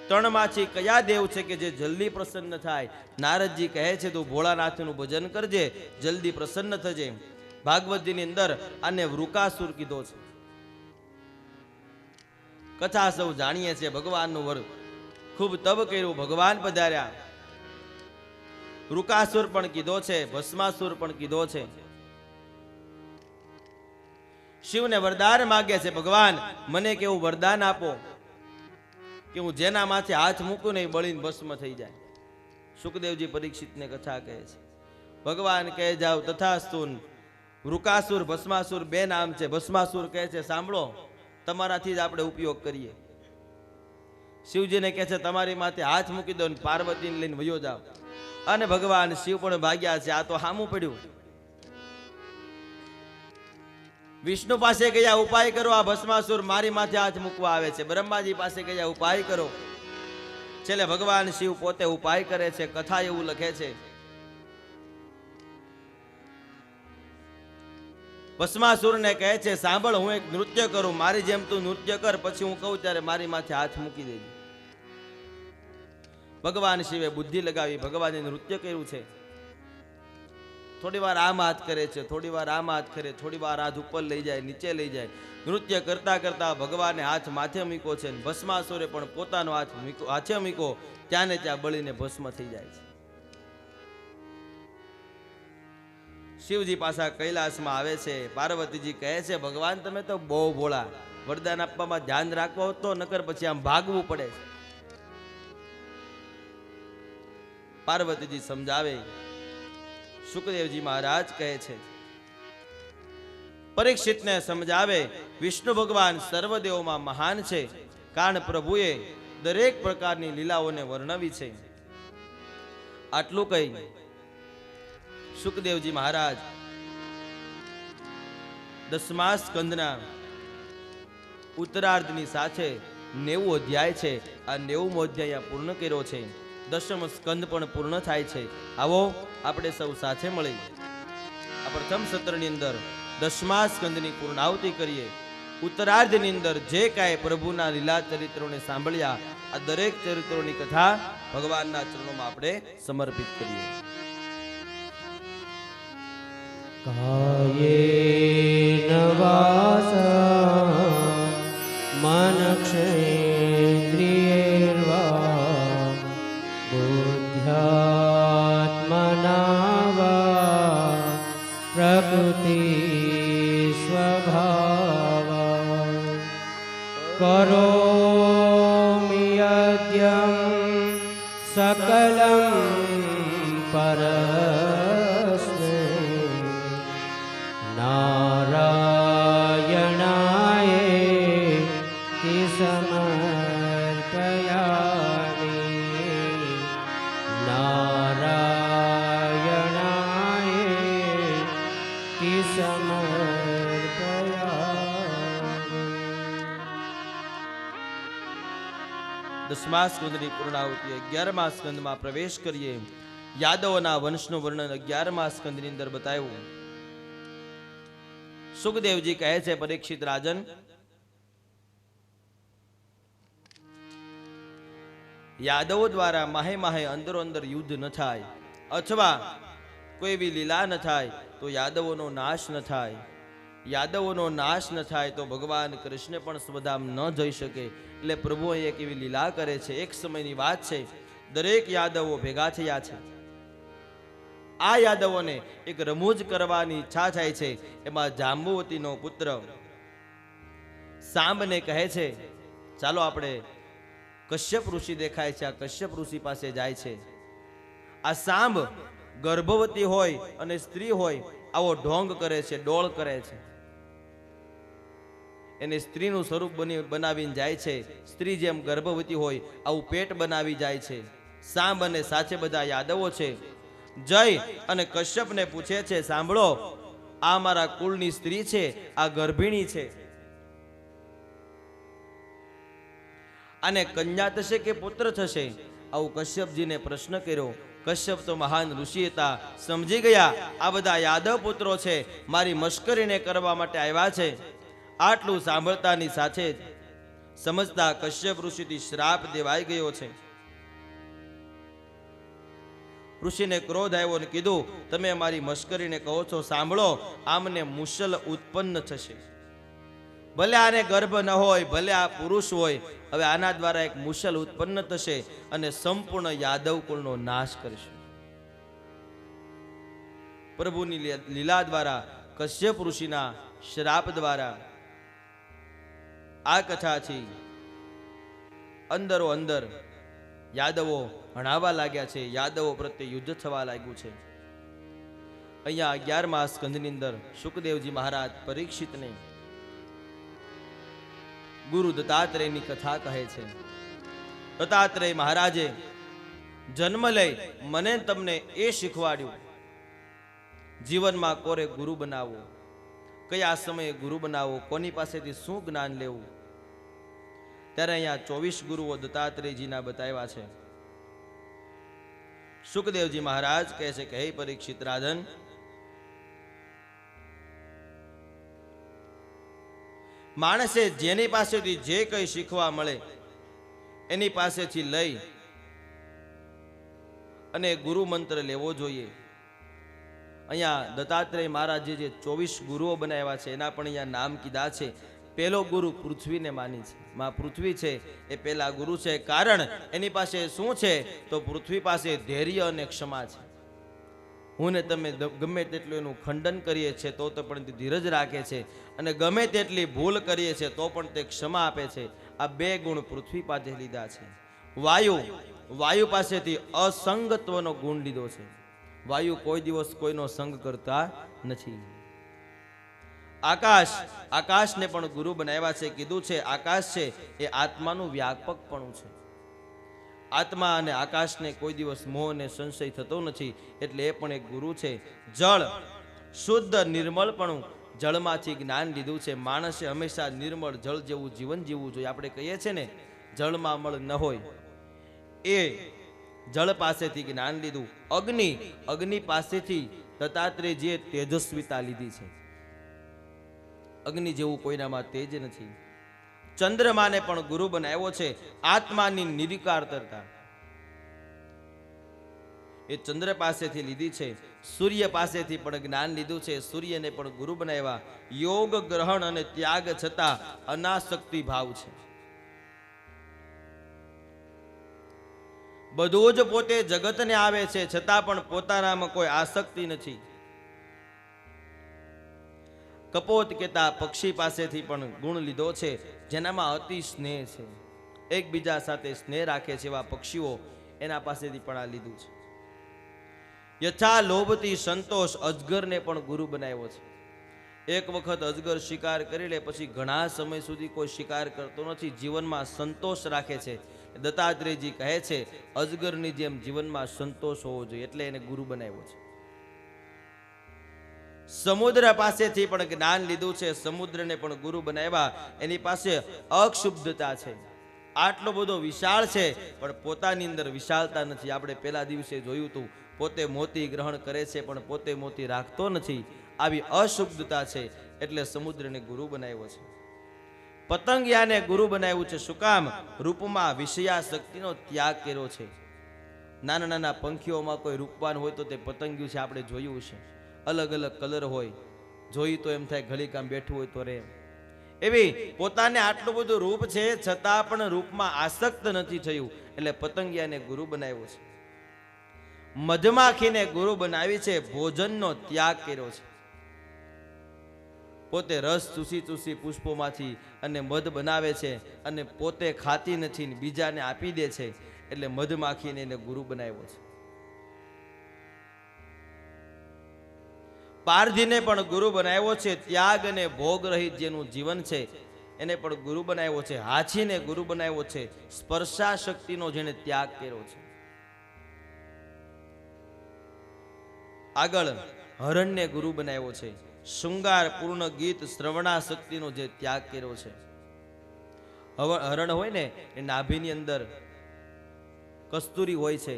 ત્રણમાંથી કયા દેવ છે કે જે જલ્દી પ્રસન્ન થાય? નારદજી કહે છે, તું ભોળાનાથનું ભજન કરજે, જલ્દી પ્રસન્ન થજે. ભાગવતજીની અંદર આને વૃકાસુર કીધો છે. કથા સૌ જાણીએ છીએ. ભગવાનનું વર ખૂબ તપ કર્યું, ભગવાન પધાર્યા. રૂકાસુર પણ કીધો છે, ભસ્માસુર પણ કીધો છે. શિવને વરદાન માગે છે, ભગવાન મને કેવું વરદાન આપો કે હું જેના માથે હાથ મૂકું ને એ બળીને ભસ્મ થઈ જાય. સુખદેવજી પરીક્ષિતને કથા કહે છે. ભગવાન કહે જાવ તથાસ્તુ. વૃકાસુર ભસ્માસુર બે નામ છે. ભસ્માસુર કહે છે સાંભળો, તમારાથી જ આપણે ઉપયોગ કરીએ. શિવજીને કહે છે તમારી માથે હાથ મૂકી દો ને પાર્વતીને લઈને વયો જાવ. અને ભગવાન શિવ પણ ભાગ્યા છે. આ તો હામું પડ્યું. વિષ્ણુ પાસે ગયા ઉપાય કરો, આ ભસ્માસુર મારી માથે હાથ મૂકવા આવે છે. બ્રહ્માજી પાસે ગયા ઉપાય કરો. છેલ્લે ભગવાન શિવ પોતે ઉપાય કરે છે. કથા એવું લખે છે, ભસ્માસુરને કહે છે સાંભળ, હું એક નૃત્ય કરું, મારી જેમ તું નૃત્ય કર, પછી હું કહું ત્યારે મારી માથે હાથ મૂકી દેજે. ભગવાન શિવે બુદ્ધિ લગાવી ભગવાને નૃત્ય કર્યું છે. થોડી વાર આમ હાથ કરે છે, થોડી વાર આમ હાથ કરે, થોડી વાર હાથ ઉપર લઈ જાય, નીચે લઈ જાય. નૃત્ય કરતા કરતા ભગવાને હાથ માથે મૂક્યો છે. ભસ્માસુરે પણ પોતાનો હાથ હાથે મૂક્યો, ત્યાં ને ત્યાં બળીને ભસ્મ થઈ જાય છે. શિવજી પાછા કૈલાસમાં આવે છે. પાર્વતીજી કહે છે ભગવાન તમે તો બહુ ભોળા, વરદાન આપવામાં ધ્યાન રાખવો તો નકર પછી આમ ભાગવું પડે છે. પાર્વતીજી સમજાવે. સુખદેવજી મહારાજ કહે છે પરીક્ષિતને સમજાવે, વિષ્ણુ ભગવાન સર્વદેવોમાં મહાન છે, કારણ પ્રભુએ દરેક પ્રકારની લીલાઓને વર્ણવી છે. આટલું કહી સુખદેવજી મહારાજ 10મા સ્કંદના ઉત્તરાર્ધની સાથે 90 અધ્યાય છે. આ 90મો અધ્યાય પૂર્ણ કર્યો છે. 10મ સ્કંદ પણ પૂર્ણ થાય છે. આવો આપણે સૌ સાથે મળી આ પ્રથમ સત્રની અંદર 10મા સ્કંદની પૂર્ણાહુતિ કરીએ. ઉત્તરાર્ધની અંદર જે કાંઈ પ્રભુના લીલા ચરિત્રોને સાંભળ્યા, આ દરેક ચરિત્રોની કથા ભગવાનના ચરણોમાં આપણે સમર્પિત કરીએ. કાયેન વાચા મનક્ષેન્દ્રિયૈર્વા બુદ્ધ્યાત્મના વા પ્રકૃતિ સ્વભાવા કરોમિ યદ્યં સકલં પરસ્મૈ નારાયણાયેતિ સમર્પયામિ નારાયણાયેતિ સમર્પયામિ. 10મા સ્કંદની પૂર્ણાહુતિ 11મા સ્કંદમાં પ્રવેશ કરીએ. યાદવોના વંશનું વર્ણન 11મા સ્કંદની અંદર બતાવ્યું. સુખદેવજી કહે છે પરીક્ષિત રાજન, યાદવો દ્વારા માહે માહે અંદરો અંદર યુદ્ધ ન થાય અથવા કોઈ એવી લીલા ન થાય તો યાદવોનો નાશ ન થાય. યાદવોનો નાશ ન થાય તો ભગવાન કૃષ્ણ પણ સ્વધામ ન જઈ શકે. એટલે પ્રભુ એક એવી લીલા કરે છે. એક સમયની વાત છે, દરેક યાદવો ભેગા થયા છે. આ યાદવોને એક રમૂજ કરવાની ઈચ્છા થાય છે. એમાં જાંબુવતીનો પુત્ર સાંબને કહે છે ચાલો આપણે, કશ્યપ ઋષિ દેખાય છે, આ કશ્યપ ઋષિ પાસે જાય છે. આ સાંબ ગર્ભવતી હોય અને સ્ત્રી હોય આવો ઢોંગ કરે છે, ડોળ કરે છે. એને સ્ત્રીનું સ્વરૂપ બનાવીને જાય છે. સ્ત્રી જેમ ગર્ભવતી હોય આવું પેટ બનાવી જાય છે. સાંબ અને સાથે બધા યાદવો છે. જય અને કશ્યપને પૂછે છે સાંભળો, આ મારા કુળની સ્ત્રી છે, આ ગર્ભિણી છે, આને કન્યા થશે કે પુત્ર થશે? આવું કશ્યપજીને પ્રશ્ન કર્યો. કશ્યપ તો મહાન ઋષિ હતા, સમજી ગયા આ બધા યાદવ પુત્રો છે, મારી મશ્કરીને કરવા માટે આવ્યા છે. આટલું સાંભળતાની સાથે જ સમજતા કશ્યપ ઋષિથી શ્રાપ દેવાઈ ગયો છે. ઋષિને ક્રોધ આવ્યો અને કીધું તમે મારી મશ્કરીને કહો છો, સાંભળો આમને મુશલ ઉત્પન્ન થશે. ભલે આને ગર્ભ ન હોય, ભલે આ પુરુષ હોય, હવે આના દ્વારા એક મુશલ ઉત્પન્ન થશે અને સંપૂર્ણ યાદવ કુળનો નાશ કરશે. પ્રભુની લીલા દ્વારા, કશ્યપ ઋષિના શ્રાપ દ્વારા આ કથાથી અંદરો અંદર યાદવો હણાવા લાગ્યા છે, યાદવો પ્રત્યે યુદ્ધ થવા લાગ્યું છે. અહીંયા 11મા સ્કંધની અંદર શુકદેવજી મહારાજ પરીક્ષિતને ગુરુ દત્તાત્રેયની કથા કહે છે. દત્તાત્રેય મહારાજે જન્મ લઈ મને તમને એ શીખવાડ્યું જીવનમાં કોરે ગુરુ બનાવવો, કયા સમયે ગુરુ બનાવવો, કોની પાસેથી શું જ્ઞાન લેવું. ત્યારે અહીંયા 24 ગુરુઓ દત્તાત્રેયજીના બતાવ્યા છે. શુકદેવજી મહારાજ કહે છે કે હે પરીક્ષિત રાજન, માણસે જેની પાસેથી જે કંઈ શીખવા મળે એની પાસેથી લઈ અને ગુરુ મંત્ર લેવો જોઈએ. અહીંયા દત્તાત્રેય મહારાજે જે 24 ગુરુઓ બનાવ્યા છે એના પણ અહીંયા નામ કીધા છે. પહેલો ગુરુ પૃથ્વીને માની છે, માં પૃથ્વી છે એ પહેલા ગુરુ છે. કારણ એની પાસે શું છે તો પૃથ્વી પાસે ધૈર્ય અને ક્ષમા છે. હું ને તમે ગમે તેટલું એનું ખંડન કરીએ છીએ તો પણ તે ધીરજ રાખે છે, અને ગમે તેટલી ભૂલ કરીએ છીએ તો પણ તે ક્ષમા આપે છે. આ 2 ગુણ પૃથ્વી પાસે લીધા છે. વાયુ પાસેથી અસંગત્વનો ગુણ લીધો છે. વાયુ કોઈ દિવસ કોઈનો સંગ કરતા નથી. આકાશને પણ ગુરુ બનાવ્યા છે. કીધું છે આકાશ છે એ આત્માનું વ્યાપકપણું છે. આત્મા અને આકાશને કોઈ દિવસ મોહ અને સંશય થતો નથી, એટલે એ પણ એક ગુરુ છે. જળ શુદ્ધ નિર્મળપણું, જળમાંથી જ્ઞાન લીધું છે. માણસે હંમેશા નિર્મળ જળ જેવું જીવન જીવવું જોઈએ. આપણે કહીએ છીએ ને જળમાં મળ ન હોય, એ જળ પાસેથી જ્ઞાન લીધું. અગ્નિ પાસેથી દત્તાત્રેયજીએ તેજસ્વીતા લીધી છે. અગ્નિ જેવું કોઈનામાં તેજ નથી. ચંદ્રમાને પણ ગુરુ બનાવ્યો છે. આત્માની નિરીકારતા એ ચંદ્ર પાસેથી લીધી છે. સૂર્ય પાસેથી પણ જ્ઞાન લીધું છે. સૂર્યને પણ ગુરુ બનાવ્યા. યોગ ગ્રહણ અને ત્યાગ છતાં અનાસક્તિ ભાવ છે. બધું જ પોતે જગતને આવે છે છતાં પણ પોતાનામાં કોઈ આસક્તિ નથી. કપોત કેતા પક્ષી પાસેથી પણ ગુણ લીધો છે, જેનામાં અતિ સ્નેહ છે, એકબીજા સાથે સ્નેહ રાખે છે. એવા પક્ષીઓ એના પાસેથી પણ આ લીધું છે. યથા લોભથી સંતોષ, અજગરને પણ ગુરુ બનાવ્યો છે. એક વખત અજગર શિકાર કરી લે પછી ઘણા સમય સુધી કોઈ શિકાર કરતો નથી, જીવનમાં સંતોષ રાખે છે. દત્તાત્રેયજી કહે છે અજગરની જેમ જીવનમાં સંતોષ હોવો જોઈએ, એટલે એને ગુરુ બનાવ્યો છે. સમુદ્ર પાસેથી પણ જ્ઞાન લીધું છે. સમુદ્રને પણ ગુરુ બનાવ્યા. એની પાસે અક્ષુબ્ધતા છે. આટલો બધો વિશાળ છે પણ પોતાની અંદર વિશાળતા નથી. આપણે પહેલા દિવસે જોયું હતું, પોતે મોતી ગ્રહણ કરે છે પણ પોતે મોતી રાખતો નથી. આવી અશુદ્ધતા છે, એટલે સમુદ્રને ગુરુ બનાવ્યો છે. પતંગિયાને ગુરુ બનાવ્યું છે. શું કામ? રૂપમાં વિષયાશક્તિનો ત્યાગ કર્યો છે. નાના નાના પંખીઓમાં કોઈ રૂપવાન હોય તો તે પતંગિયું છે, આપણે જોયું છે. અલગ અલગ કલર હોય, જોઈ તો એમ થાય ઘડી કામ બેઠું હોય તો રે. એવી પોતાને આટલું બધું રૂપ છે છતાં પણ રૂપમાં આસક્ત નથી થયું, એટલે પતંગિયાને ગુરુ બનાવ્યો છે. મધમાખીને ગુરુ બનાવી છે. ભોજનનો ત્યાગ કર્યો છે. પોતે રસ ચૂસી પુષ્પોમાંથી અને મધ બનાવે છે અને પોતે ખાતી નથી ને બીજાને આપી દે છે, એટલે મધમાખીને એને ગુરુ બનાવ્યો છે. પારધીને પણ ગુરુ બનાવ્યો છે. ત્યાગ અને ભોગ રહિત જેનું જીવન છે એને પણ ગુરુ બનાવ્યો છે. હાથીને ગુરુ બનાવ્યો છે. સ્પર્શા શક્તિનો જેને ત્યાગ કર્યો છે. આગળ હરણને ગુરુ બનાવ્યો છે. શૃંગાર પૂર્ણ ગીત શ્રવણા શક્તિનો જે ત્યાગ કર્યો છે. હરણ હોય ને એ નાભીની અંદર કસ્તુરી હોય છે,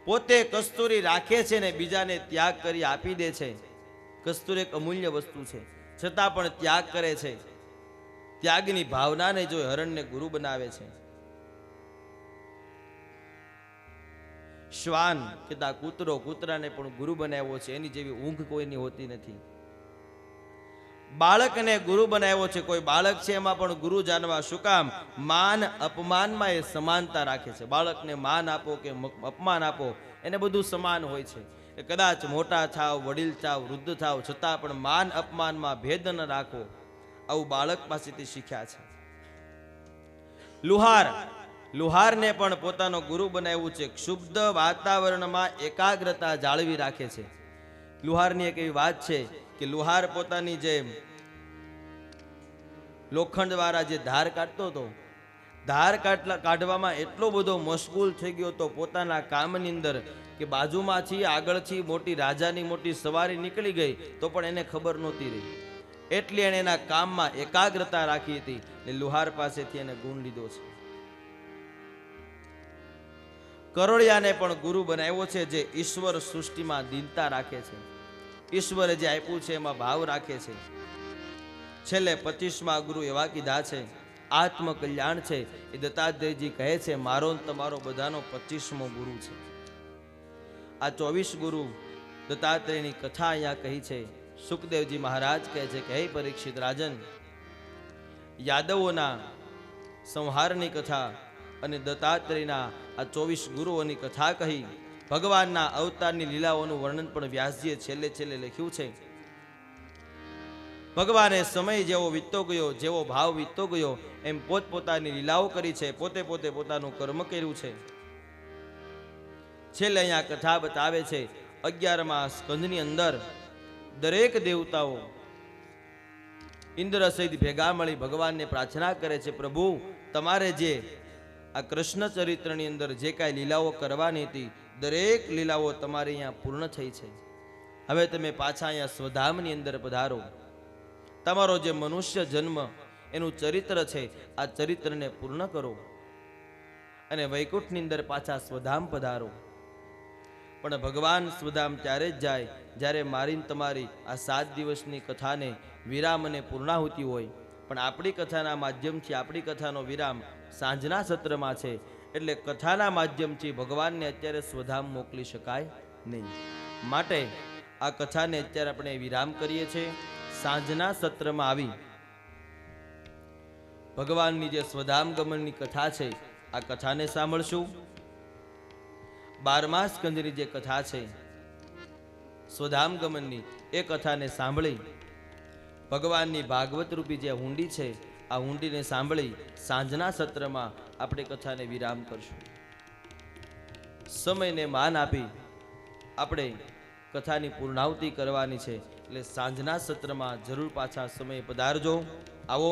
પોતે કસ્તુરી રાખે છે ને બીજાને ત્યાગ કરી આપી દે છે. કસ્તુરી એક અમૂલ્ય વસ્તુ છે, છતાં પણ ત્યાગ કરે છે. ત્યાગની ભાવનાને જોઈ હરણને ગુરુ બનાવે છે. શ્વાન કેતા કૂતરાને પણ ગુરુ બનાવ્યો છે. એની જેવી ઊંઘ કોઈની હોતી નથી. બાળકને ગુરુ બનાવ્યો છે. કોઈ બાળક છે એમાં પણ ગુરુ જાણવા. શું કામ? માન અપમાનમાં એ સમાનતા રાખે છે. બાળકને માન આપો કે અપમાન આપો, એને બધું સમાન હોય છે. એ કદાચ મોટા થાવ, વડીલ થાવ, વૃદ્ધ થાવ, છતાં પણ માન અપમાનમાં ભેદ ન રાખો, આવું બાળક પાસેથી શીખ્યા છે. લુહારને પણ પોતાનો ગુરુ બનાવ્યું છે. ક્ષુબ્ધ વાતાવરણમાં એકાગ્રતા જાળવી રાખે છે. લુહારની એક એવી વાત છે કે લુહાર પોતાની જે લોખંડ દ્વારા જે ધાર કાઢતો હતો, ધાર કાઢવામાં એટલો બધો મશગુલ થઈ ગયો હતો પોતાના કામની અંદર કે બાજુમાંથી આગળથી મોટી રાજાની મોટી સવારી નીકળી ગઈ તો પણ એને ખબર નહોતી રહી. એટલી એણે એના કામમાં એકાગ્રતા રાખી હતી એટલે લુહાર પાસેથી એને ગુણ લીધો છે. કરોળિયાને પણ ગુરુ બનાવ્યો છે, જે ઈશ્વર સૃષ્ટિમાં દિલતા રાખે છે. ઈશ્વરે જે આપ્યું છે એમાં ભાવ રાખે છે. છેલ્લે 25મા ગુરુ એવા કીધા છે, આત્મકલ્યાણ છે. એ દત્તાત્રેયજી કહે છે મારો ને તમારો બધાનો 25મો ગુરુ છે. આ 24 ગુરુ દત્તાત્રેયની કથા અહીંયા કહી છે. સુખદેવજી મહારાજ કહે છે કે હે પરીક્ષિત રાજન, યાદવોના સંહારની કથા અને દત્તાત્રેયના આ 24 ગુરુઓની કથા કહી. ભગવાનના અવતારની લીલાઓનું વર્ણન પણ વ્યાસજીએ છેલ્લે લખ્યું છે. ભગવાને સમય જેવો વીતતો ગયો, જેવો ભાવ વીતતો ગયો, એમ પોતપોતાની લીલાઓ કરી છે. પોતે પોતાનું કર્મ કર્યું છે. છેલ્લે અહીંયા કથા બતાવે છે 11મા સ્કંધની અંદર દરેક દેવતાઓ ઇન્દ્ર સહિત ભેગા મળી ભગવાનને પ્રાર્થના કરે છે, પ્રભુ તમારે જે આ કૃષ્ણ ચરિત્રની અંદર જે કાંઈ લીલાઓ કરવાની હતી, દરેક લીલાઓ તમારી અહીંયા પૂર્ણ થઈ છે. હવે તમે પાછા અહીંયા સ્વધામની અંદર પધારો. તમારો જે મનુષ્ય જન્મ એનું ચરિત્ર છે, આ ચરિત્રને પૂર્ણ કરો અને વૈકુંઠની અંદર પાછા સ્વધામ પધારો. પણ ભગવાન સ્વધામ ત્યારે જ જાય જ્યારે મારી તમારી આ 7 દિવસની કથાને વિરામ અને પૂર્ણાહુતિ હોય. પણ આપણી કથાના માધ્યમથી આપણી કથાનો વિરામ સાંજના સત્રમાં છે, એટલે કથાના માધ્યમથી ભગવાનને અત્યારે સ્વધામ મોકલી શકાય નહીં. માટે આ કથાને અત્યારે આપણે વિરામ કરીએ છીએ. સાંજના સત્રમાં આવી ભગવાનની જે સ્વધામ ગમનની કથા છે, આ કથાને સાંભળશું. 12મા સ્કંદની જે કથા છે સ્વધામ ગમનની, એ કથાને સાંભળી ભગવાનની ભાગવત રૂપી જે હુંડી છે, આ હુંડીને સાંભળી સાંજના સત્રમાં આપણે કથાને વિરામ કરશું. સમયને માન આપી આપણે કથાની પૂર્ણાહુતિ કરવાની છે, એટલે સાંજના સત્રમાં જરૂર પાછા સમય પધારજો. આવો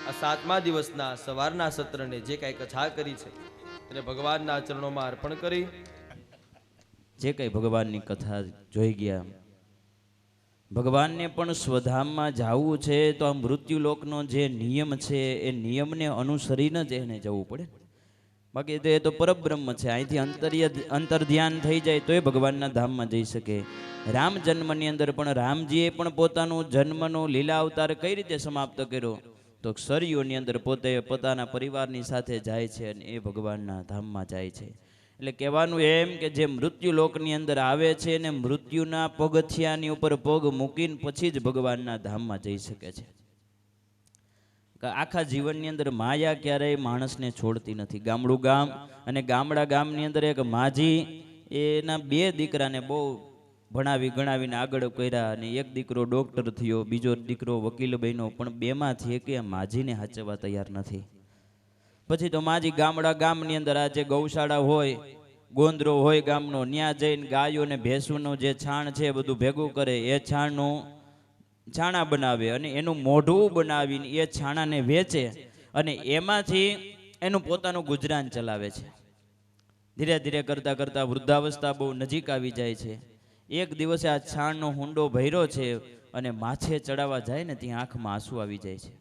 આ 7મા દિવસના સવારના સત્રને જે કાંઈ કથા કરી છે એને ભગવાનના ચરણોમાં અર્પણ કરી જે કંઈ ભગવાનની કથા જોઈ ગયા, ભગવાનને પણ સ્વધામમાં જવું છે તો આ મૃત્યુલોકનો જે નિયમ છે એ નિયમને અનુસરીને જ એને જવું પડે. બાકી તો એ તો પરબ્રહ્મ છે, અહીંથી અંતર્ધ્યાન થઈ જાય તો એ ભગવાનના ધામમાં જઈ શકે. રામ જન્મની અંદર પણ રામજીએ પણ પોતાનું જન્મનો લીલા અવતાર કઈ રીતે સમાપ્ત કર્યો, તો સરયુની અંદર પોતે પોતાના પરિવારની સાથે જાય છે અને એ ભગવાનના ધામમાં જાય છે. એટલે કહેવાનું એમ કે જે મૃત્યુ લોકની અંદર આવે છે ને મૃત્યુના પગથિયાની ઉપર પગ મૂકીને પછી જ ભગવાનના ધામમાં જઈ શકે છે. આખા જીવનની અંદર માયા ક્યારેય માણસને છોડતી નથી. ગામડું ગામ અને ગામડા ગામની અંદર એક માજી એના 2 દીકરાને બહુ ભણાવી ગણાવીને આગળ કર્યા અને એક દીકરો ડોક્ટર થયો, બીજો દીકરો વકીલ બન્યો, પણ 2માંથી એક માજીને હાચવવા તૈયાર નથી. પછી તો માજી ગામડા ગામની અંદર આ જે ગૌશાળા હોય, ગોંદરો હોય ગામનો, ત્યાં જઈને ગાયો ને ભેંસુનું જે છાણ છે બધું ભેગું કરે, એ છાણનું છાણા બનાવે અને એનું મોઢું બનાવીને એ છાણાને વેચે અને એમાંથી એનું પોતાનું ગુજરાન ચલાવે છે. ધીરે ધીરે કરતાં કરતાં વૃદ્ધાવસ્થા બહુ નજીક આવી જાય છે. એક દિવસે આ છાણનો હુંડો ભર્યો છે અને માછે ચડાવવા જાય ને ત્યાં આંખમાં આંસુ આવી જાય છે.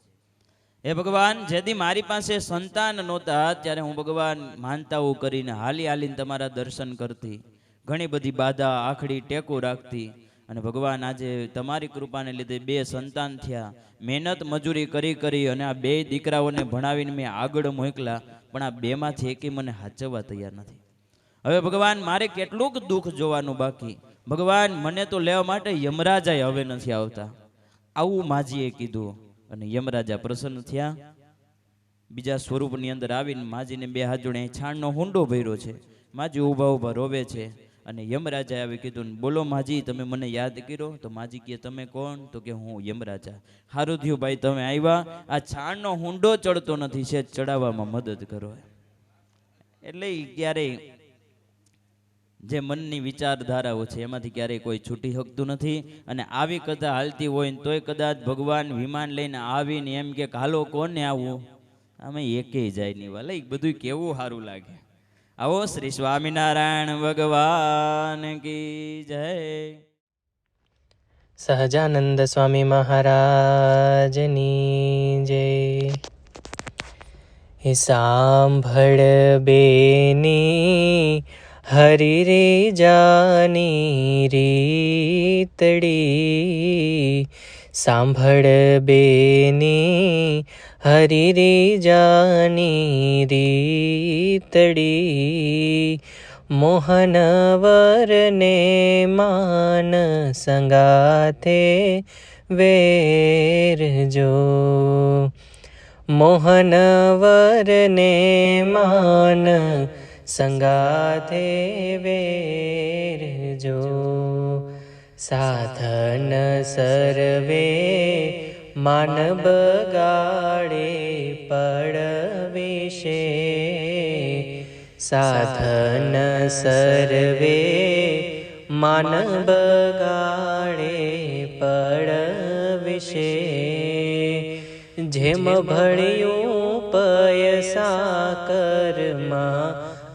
હે ભગવાન, જેથી મારી પાસે સંતાન નહોતા ત્યારે હું ભગવાન માનતાઓ કરીને હાલીને તમારા દર્શન કરતી, ઘણી બધી બાધા આખડી ટેકો રાખતી, અને ભગવાન આજે તમારી કૃપાને લીધે 2 સંતાન થયા. મહેનત મજૂરી કરી અને આ 2 દીકરાઓને ભણાવીને મેં આગળ મોકલા, પણ આ 2માંથી એકે મને હાચવવા તૈયાર નથી. હવે ભગવાન મારે કેટલુંક દુઃખ જોવાનું બાકી. ભગવાન મને તો લેવા માટે યમરાજાએ હવે નથી આવતા. આવું માજીએ કીધું અને યમરાજા પ્રસન્ન થયા. બીજા સ્વરૂપની અંદર આવીને માજીને બે હાથ જોડે છાણનો હુંડો ભર્યો છે. માજી ઊભા ઊભા રોવે છે અને યમરાજાએ આવી કીધું, બોલો માજી, તમે મને યાદ કર્યો? તો માજી કહે, તમે કોણ? તો કે હું યમરાજા. હારું થયું ભાઈ તમે આવ્યા, આ છાણનો હુંડો ચડતો નથી છે, ચડાવવામાં મદદ કરો. એટલે ક્યારેય જે મનની વિચારધારાઓ છે એમાંથી ક્યારેય કોઈ છૂટી શકતું નથી. અને આવી કથા હાલતી હોય ને તોય કદાચ ભગવાન વિમાન લઈને આવીને એમ કે હાલો કોને આવું, અમે એકેય જાય નહીં વાલા. બધું કેવું સારું લાગે. આવો શ્રી સ્વામિનારાયણ ભગવાન કી જય. સહજાનંદ સ્વામી મહારાજની જય. હે સાંભળ બેની હરી રે જાની રીતડી, સાંભળ બેની હરી રે જાની રીતડી, મોહનવરને માન સંગાથે વેરજો, મોહનવરને માન સંગાથે વેરજો, સાધન સર્વે માન બગાડે પડવિશે, સાધન સર્વે માન બગાડે પડવિશે, જેમ ભળ્યું પયસા કર્મા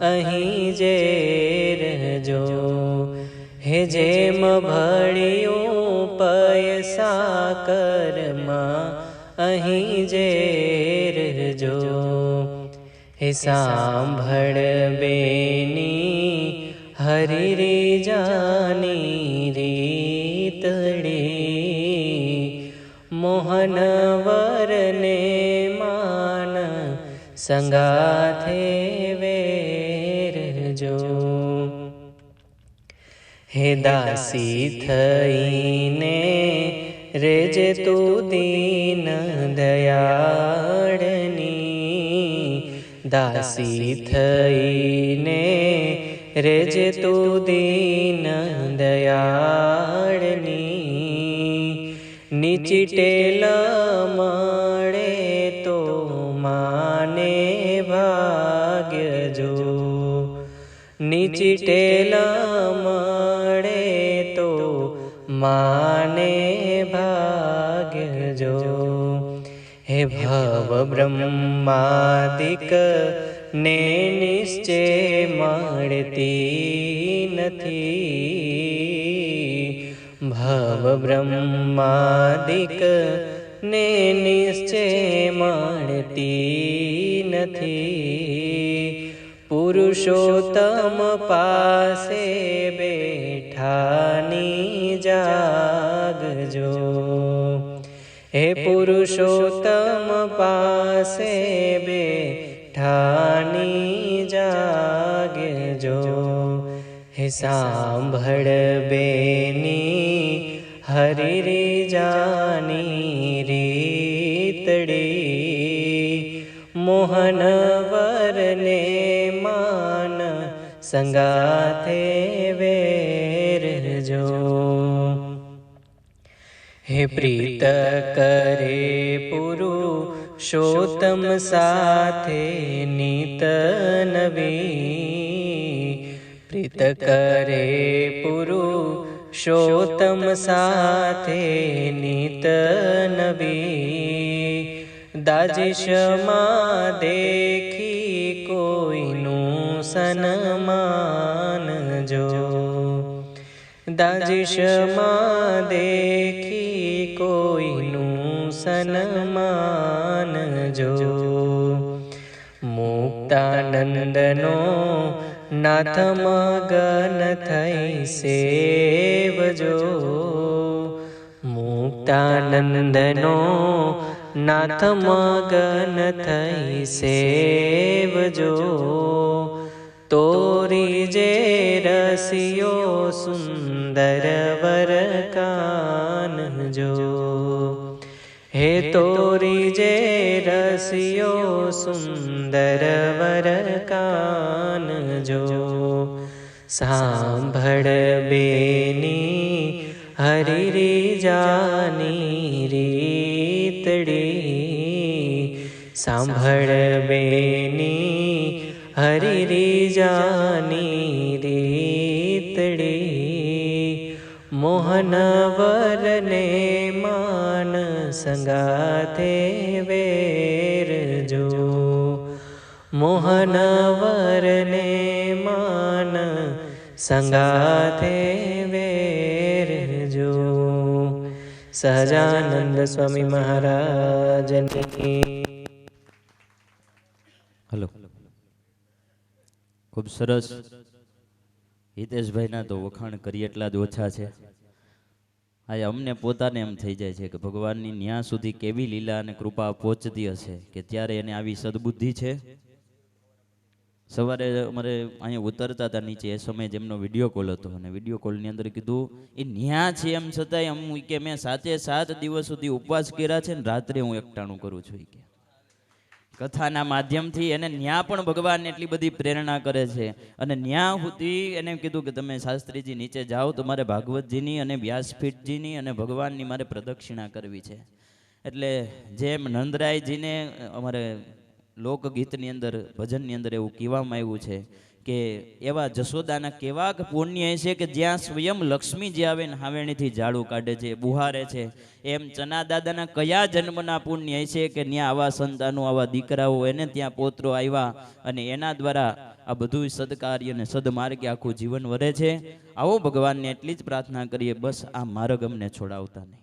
અહીં જેરજો, હે જેમ ભળ્યું પયસા કર્મા અહીં જેરજો, હે સાંભળ બેની હરી રે જાની રીતડી, મોહનવરને માન સંગાથે વેરજો, હે દાસી થઈને રેજે તું દીન દયાળની, દાસી થઈને રેજે તું દીન દયાળની, નીચી ટેલ મળે તો માને ભાગ્ય જો, નીચી ટેલ મળે તો માને ભાગ્ય જો, હે ભવ બ્રહ્માદિક ને નિશ્ચય મળતી નથી, ભવ બ્રહ્માદિક ને નિશ્ચય મળતી નથી, પુરુષોત્તમ પાસે બેઠાની જાગજો, હે પુરુષોત્તમ પાસે બેઠાની જાગજો, હે સાંભળ બેની હરી રે જાની રીતડી, મોહનવરને માન સંગાથે વેરજો, હે પ્રીત કરે પુરુષોત્તમ સાથે નિત નવી, પ્રીત કરે પુરુષોત્તમ સાથે નિત નવી, દાજીશમાં દેખી કોઈનું સન્માન જો, દાજીશમાં દેખી કોઈનું સન્માન જો, મુક્તાનંદનો નાથ મગન થઈ સેવજો, મુક્તાનંદનો નાથ મગન થઈ સેવજો, તોરી જે રસિયો સુંદર વરકાન જો, રસિયો સુંદર વર કાન જો સાંભળ બેની હરિરી જાની રીતડી સાંભળ બેની હરિરી જાની રીતડી મોહન વરને માન સંગાથે વેરજો મોહન વરને માન સંગાથે વેરજો સહજાનંદ સ્વામી મહારાજની હલો. ખૂબ સરસ. હિતેશભાઈના તો વખાણ કરી એટલા જ ઓછા છે. આ અમને પોતાને એમ થઈ જાય છે કે ભગવાનની ન્યા સુધી કેવી લીલા અને કૃપા પહોંચતી હશે કે ત્યારે એને આવી સદબુદ્ધિ છે. સવારે અમારે અહીંયા ઉતરતા હતા નીચે, એ સમયે જેમનો વિડીયો કોલ હતો અને વિડીયો કોલની અંદર કીધું એ ન્યા છે એમ છતાંય કે મેં 7 દિવસ સુધી ઉપવાસ કર્યા છે ને રાત્રે હું એકટાણું કરું છું. કે કથાના માધ્યમથી એને ન્યા પણ ભગવાન એટલી બધી પ્રેરણા કરે છે. અને ન્યા સુધી એને કીધું કે તમે શાસ્ત્રીજી નીચે જાઓ, તમારે ભાગવતજીની અને વ્યાસપીઠજીની અને ભગવાનની મારે પ્રદક્ષિણા કરવી છે. એટલે જેમ નંદરાયજીને અમારે લોકગીતની અંદર ભજનની અંદર એવું કહેવામાં આવ્યું છે કે એવા જશોદાના કેવા પુણ્ય છે કે જ્યાં સ્વયં લક્ષ્મીજી આવે ને હાવેણીથી ઝાડુ કાઢે છે, બુહારે છે. એમ ચના દાદાના કયા જન્મના પુણ્ય છે કે ત્યાં આવા સંતાનો, આવા દીકરાઓ એને ત્યાં પોત્રો આવ્યા અને એના દ્વારા આ બધું સદકાર્ય અને સદમાર્ગે આખું જીવન વરે છે. આવો ભગવાનને એટલી જ પ્રાર્થના કરીએ, બસ આ માર્ગ અમને છોડાવતા નહીં.